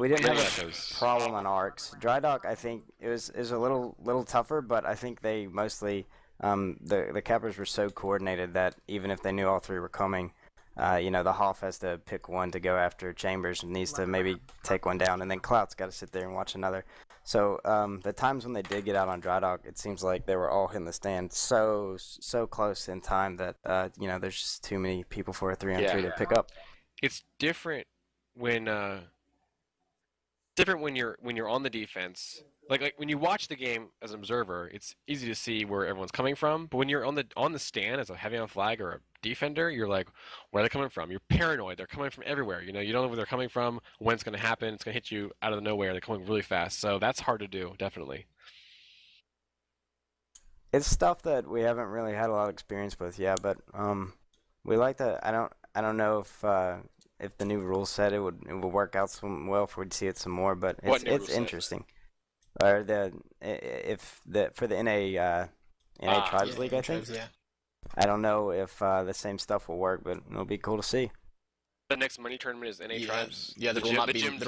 didn't have a problem on Arcs. Dry Dock, I think, is a little tougher, but I think they mostly the cappers were so coordinated that even if they knew all 3 were coming, the Hoff has to pick one to go after. Chambers needs to maybe take one down, and then Clout's got to sit there and watch another. So the times when they did get out on dry dock, it seems like they were all hitting the stand so close in time that there's just too many people for a 3-on-3 to pick up. It's different when you're on the defense. Like when you watch the game as an observer, it's easy to see where everyone's coming from. But when you're on the stand as a heavy on flag or a defender, you're like, where are they coming from? You're paranoid. They're coming from everywhere. You don't know where they're coming from, when it's going to happen. It's going to hit you out of nowhere. They're coming really fast. So that's hard to do, definitely. It's stuff that we haven't really had a lot of experience with, yeah. But we like that. I don't know if the new rules said it would work out well if we'd see it some more, but it's interesting. Or for the NA Tribes League, I think. Tribes, yeah. I don't know if the same stuff will work, but it'll be cool to see. The next money tournament is NA Tribes. Yeah, there will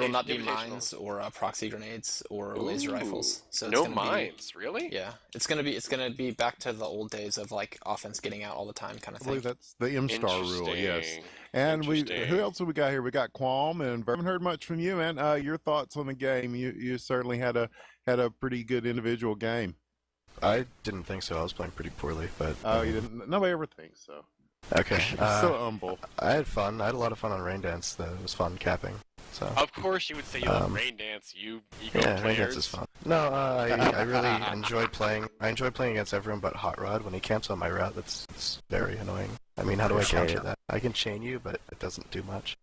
not be mines or proxy grenades or laser rifles. So it's no mines, really? Yeah, it's gonna be back to the old days of like offense getting out all the time kind of thing. I believe that's the M-Star rule, yes. And who else have we got here? We got Qualm, and I haven't heard much from you, man. Your thoughts on the game? You certainly had a pretty good individual game. I didn't think so. I was playing pretty poorly, but you didn't. Nobody ever thinks so. Okay. So humble. I had fun. I had a lot of fun on Rain Dance. It was fun capping. So. Of course, you would say you love Rain Dance. You players. Rain Dance is fun. No, I really enjoy playing. I enjoy playing against everyone but Hot Rod. When he camps on my route, it's very annoying. I mean, how do I counter that? I can chain you, but it doesn't do much.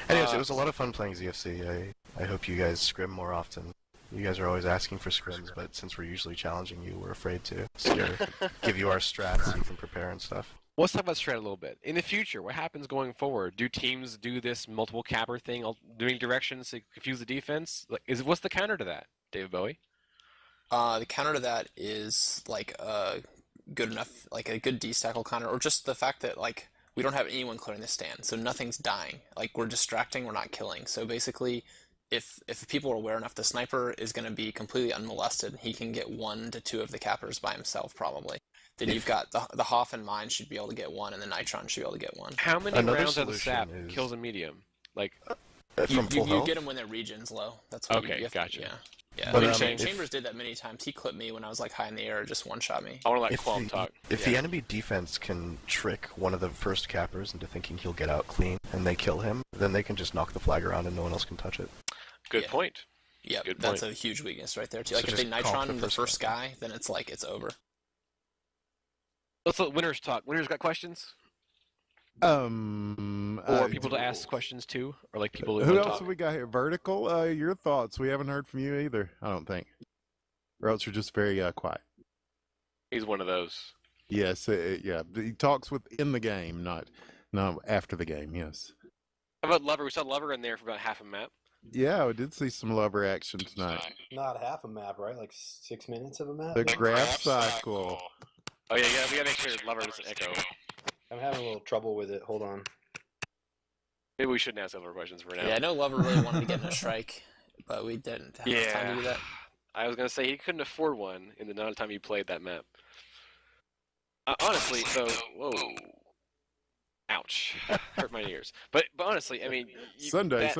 Anyways, it was a lot of fun playing ZFC. I hope you guys scrim more often. You guys are always asking for scrims, but since we're usually challenging you, we're afraid to give you our strats so you can prepare and stuff. Let's talk about strat a little bit. In the future, what happens going forward? Do teams do this multiple capper thing, doing directions to confuse the defense? What's the counter to that, David Bowie? The counter to that is like good enough, like a good destackle counter, or just the fact that like we don't have anyone clearing the stand, so nothing's dying. Like we're distracting, we're not killing. So basically, if people are aware enough, the sniper is going to be completely unmolested. He can get 1 to 2 of the cappers by himself, probably. Then you've got the Hoff and Mine should be able to get 1, and the Nitron should be able to get 1. How many rounds of the sap kills a medium? Like you get them when their region's low. That's what okay. Gotcha. Yeah. But Chambers did that many times. He clipped me when I was like high in the air, just one-shot me. I want to let Qualm talk. If the enemy defense can trick one of the first cappers into thinking he'll get out clean, and they kill him, then they can just knock the flag around and no one else can touch it. Good point. Yeah, that's a huge weakness right there too. Like if they Nitron the first guy, then it's like it's over. Let's let winners talk. Winners got questions? Or people to ask questions to, or like people who else have we got here? Vertical. Your thoughts? We haven't heard from you either. I don't think. Or else you're just very quiet. He's one of those. Yes. Yeah. He talks within the game, not after the game. Yes. How about Lover? We saw Lover in there for about half a map. Yeah, we did see some Lover action tonight. Not half a map, right? Like 6 minutes of a map. The graph cycle. Oh yeah, we gotta make sure Lover doesn't echo. I'm having a little trouble with it. Hold on. Maybe we shouldn't ask Lover questions for now. Yeah, I know Lover really wanted to get in a strike, but we didn't have time to do that. I was gonna say he couldn't afford one in the amount of time he played that map. Honestly, so whoa, ouch, hurt my ears. But honestly, I mean, Sunday.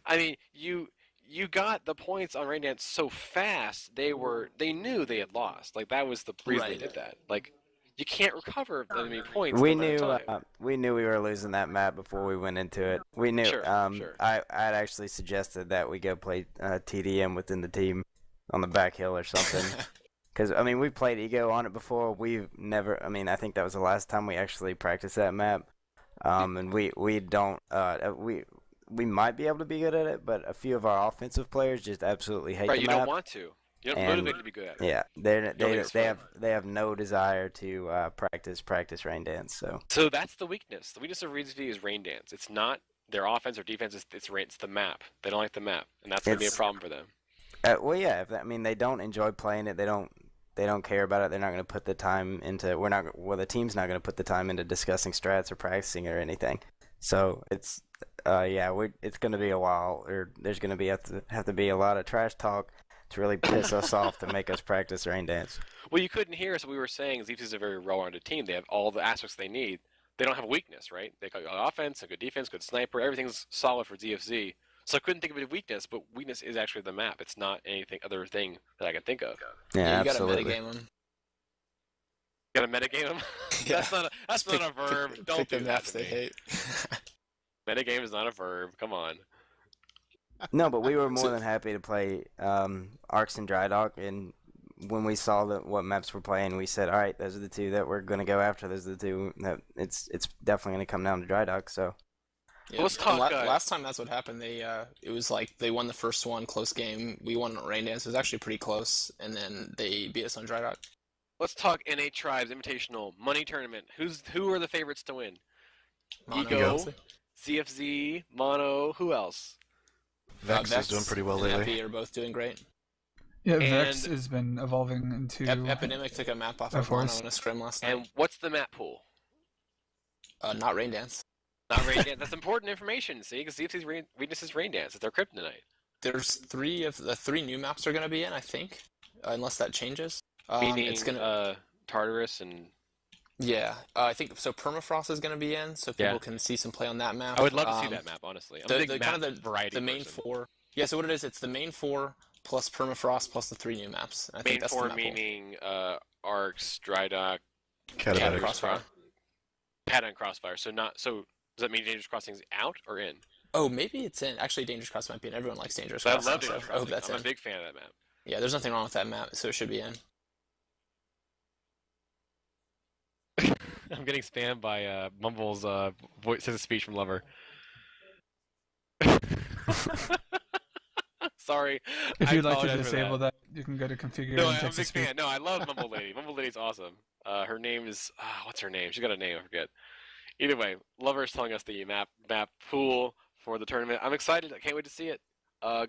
I mean, you got the points on Rain Dance so fast. They knew they had lost. Like that was the reason they did that. Like you can't recover that many points. We knew we were losing that map before we went into it. We knew. Sure. I'd actually suggested that we go play TDM within the team on the back hill or something. Because I mean, we played Ego on it before. We've never. I mean, I think that was the last time we actually practiced that map. And we don't. We might be able to be good at it, but a few of our offensive players just absolutely hate the map. You don't want to. You're not motivated to be good at it. Yeah, they have no desire to practice Rain Dance. So that's the weakness. The weakness of RZV is Rain Dance. It's not their offense or defense. It's the map. They don't like the map, and that's gonna be a problem for them. Well, yeah. They don't enjoy playing it. They don't care about it. They're not going to put the time into. The team's not going to put the time into discussing strats or practicing or anything. So it's it's going to be a while, or there's going to have to be a lot of trash talk to really piss us off to make us practice Rain Dance. Well, you couldn't hear us. We were saying ZFZ is a very well-rounded team. They have all the aspects they need. They don't have a weakness, right? They got good offense, a good defense, good sniper. Everything's solid for ZFZ. So I couldn't think of a weakness, but weakness is actually the map. It's not anything other thing that I can think of. Yeah, you absolutely. gotta metagame them. You gotta metagame them? Yeah. That's not a verb. Don't pick do the that maps to they me. hate. Metagame is not a verb. Come on. No, but we were more than happy to play Arcs and Dry Dock, and when we saw what maps we're playing, we said, all right, those are the two that we're going to go after. Those are the two that it's definitely going to come down to Dry Dock. So yeah, let's talk. Last time that's what happened. They it was like they won the first one, close game. We won Rain Dance. It was actually pretty close, and then they beat us on Dry Dock. Let's talk NA Tribes Invitational Money Tournament. Who are the favorites to win? Mono, Ego, obviously. ZFZ, Mono. Who else? Vex is doing pretty well and lately. Epi are both doing great. Yeah, And- Vex has been evolving into. Epidemic took a map off of Mono in a scrim last night. And what's the map pool? Not Rain Dance. Not Rain Dance. That's important information, see? Because ZFZ's weakness is Rain Dance. It's their kryptonite. There's three of the three new maps are going to be in, I think, unless that changes. Meaning it's gonna, Tartarus and... yeah, I think so. Permafrost is going to be in, so people can see some play on that map. I would love to see that map, honestly. I'm a big map variety the main person. four. Yeah, so what it is, it's the main four plus Permafrost plus the three new maps. I think Main that's four the map pool. meaning Arcs, Dry Dock, Canada Catapult. Crossfire. Pata and Crossfire. So does that mean Dangerous Crossing's out or in? Oh, maybe it's in. Actually, Dangerous Crossing might be in. Everyone likes Dangerous I Crossing. love Dangerous so I hope Crossing. that's I'm in. a big fan of that map. Yeah, there's nothing wrong with that map, so it should be in. I'm getting spammed by Mumble's voice of speech from Lover. Sorry. If I you'd like to apologize for disable that, you can go to configure No, and I'm a text to big speech. fan. No, I love Mumble Lady. Mumble Lady's awesome. Her name is what's her name? She got a name, I forget. Either way, Lover is telling us the map pool for the tournament. I'm excited. I can't wait to see it.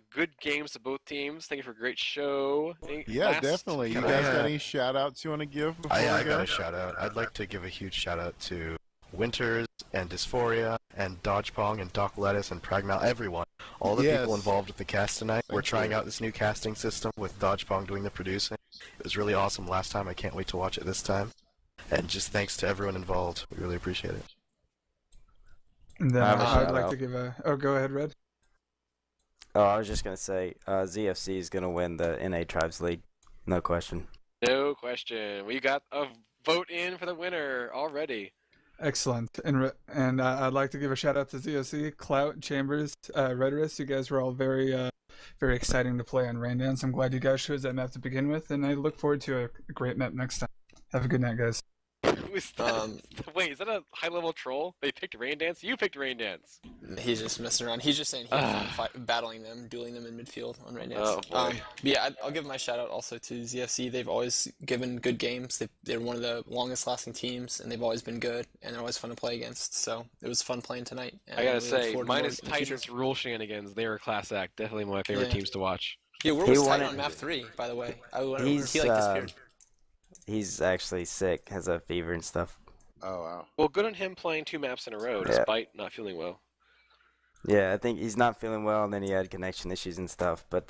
Good games to both teams. Thank you for a great show. Yeah, definitely. You Can guys I, got any shout outs you want to give before I we go? got a shout out. I'd like to give a huge shout out to Winters and Dysphoria and Dodgepong and Doc Lettuce and Pragmal, everyone. All the people involved with the cast tonight. We're trying out this new casting system with Dodgepong doing the producing. It was really awesome last time. I can't wait to watch it this time. And just thanks to everyone involved. We really appreciate it. And then I have a I'd shout like out. to give a. Oh, go ahead, Red. Oh, I was just going to say, ZFC is going to win the NA Tribes League. No question. No question. We got a vote in for the winner already. Excellent. And I'd like to give a shout out to ZOC, Clout, Chambers, Rhetorist. You guys were all very very exciting to play on Rain Dance. I'm glad you guys chose that map to begin with, and I look forward to a great map next time. Have a good night, guys. Was that, wait, is that a high-level troll? They picked Rain Dance? You picked Rain Dance. He's just messing around. He's just saying he had fun battling them, dueling them in midfield on Rain Dance. Oh, boy. Yeah, I'll give my shout out also to ZFC. They've always given good games. They're one of the longest lasting teams, and they've always been good, and they're always fun to play against. So it was fun playing tonight. I gotta say, minus Titans rule shenanigans, they were a class act. Definitely one of my favorite teams to watch. Yeah, where was Titan on map 3, by the way? I wonder he disappeared. He's actually sick, has a fever and stuff. Oh, wow. Well, good on him playing 2 maps in a row, despite not feeling well. Yeah, I think he's not feeling well, and then he had connection issues and stuff. But,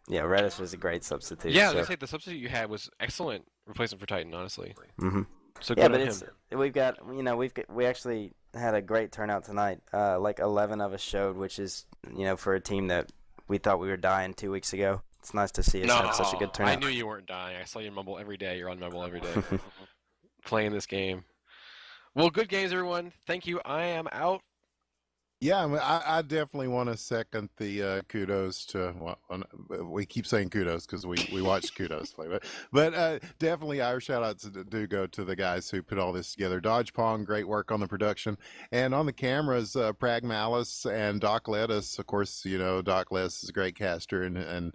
yeah, Redis was a great substitute. Yeah, I was going to say, the substitute you had was excellent replacement for Titan, honestly. Mm-hmm. So good on him. We've got, we actually had a great turnout tonight. Like 11 of us showed, which is, for a team that we thought we were dying 2 weeks ago. It's nice to see us have such a good turnout. I knew you weren't dying. I saw you Mumble every day. You're on Mumble every day. Playing this game. Well, good games, everyone. Thank you. I am out. Yeah, I mean, I definitely want to second the kudos to. Well, we keep saying kudos because we watched kudos play, but definitely our shout outs do go to the guys who put all this together. Dodge Pong, great work on the production and on the cameras. Pragmalis and Doc Lettuce, of course. Doc Lettuce is a great caster and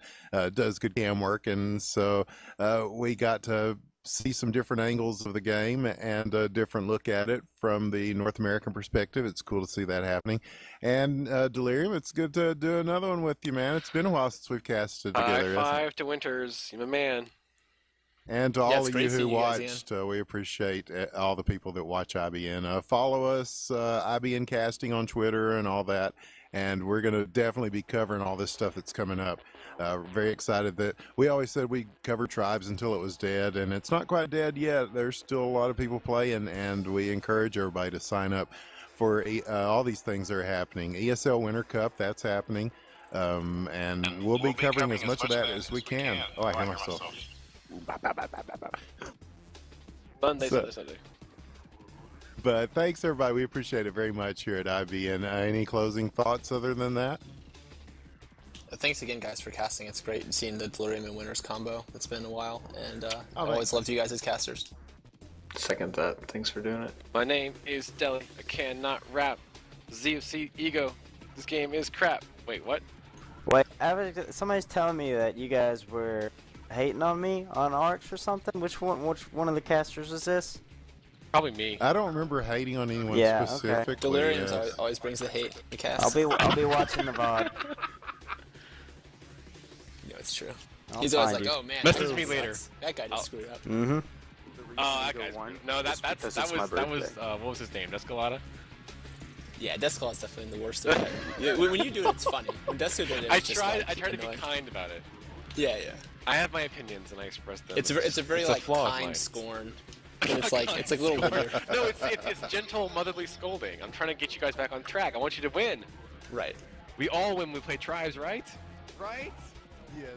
does good cam work, and so we got to see some different angles of the game and a different look at it from the North American perspective. It's cool to see that happening. And Delirium, it's good to do another one with you, man. It's been a while since we've casted together. High five to Winters. You're my man. And to all of you who watched, we appreciate all the people that watch IBN. Follow us, IBN Casting on Twitter and all that. And we're going to definitely be covering all this stuff that's coming up. Very excited that we always said we'd cover Tribes until it was dead, and it's not quite dead yet. There's still a lot of people playing, and we encourage everybody to sign up for all these things that are happening. ESL Winter Cup, that's happening. And we'll be covering as much of that as we can. Oh, I hear myself. Sunday. But thanks, everybody. We appreciate it very much here at IBN. Any closing thoughts other than that? Thanks again, guys, for casting. It's great seeing the Delirium and Winners combo. It's been a while, and I always loved you guys as casters. Second that. Thanks for doing it. My name is Deli. I cannot rap. ZFZ Ego. This game is crap. Wait, what? Wait, somebody's telling me that you guys were hating on me on Arch or something. Which one of the casters is this? Probably me. I don't remember hating on anyone specifically. Okay. Delirium always brings the hate in the cast. I'll be watching the VOD. No, it's true. He's always like, "Oh man, message me later. That guy just screwed up." Mm-hmm. Oh, that guy's no, that was what was his name? Descolada? Yeah, Descolada's definitely the worst of it. Yeah, when you do it, it's funny. When Desco did it, I try to be kind about it. Yeah. I have my opinions and I express them. It's a very like kind scorn. It's like a little wither. No, it's gentle motherly scolding. I'm trying to get you guys back on track. I want you to win. Right. We all win when we play Tribes, right? Right? Yes.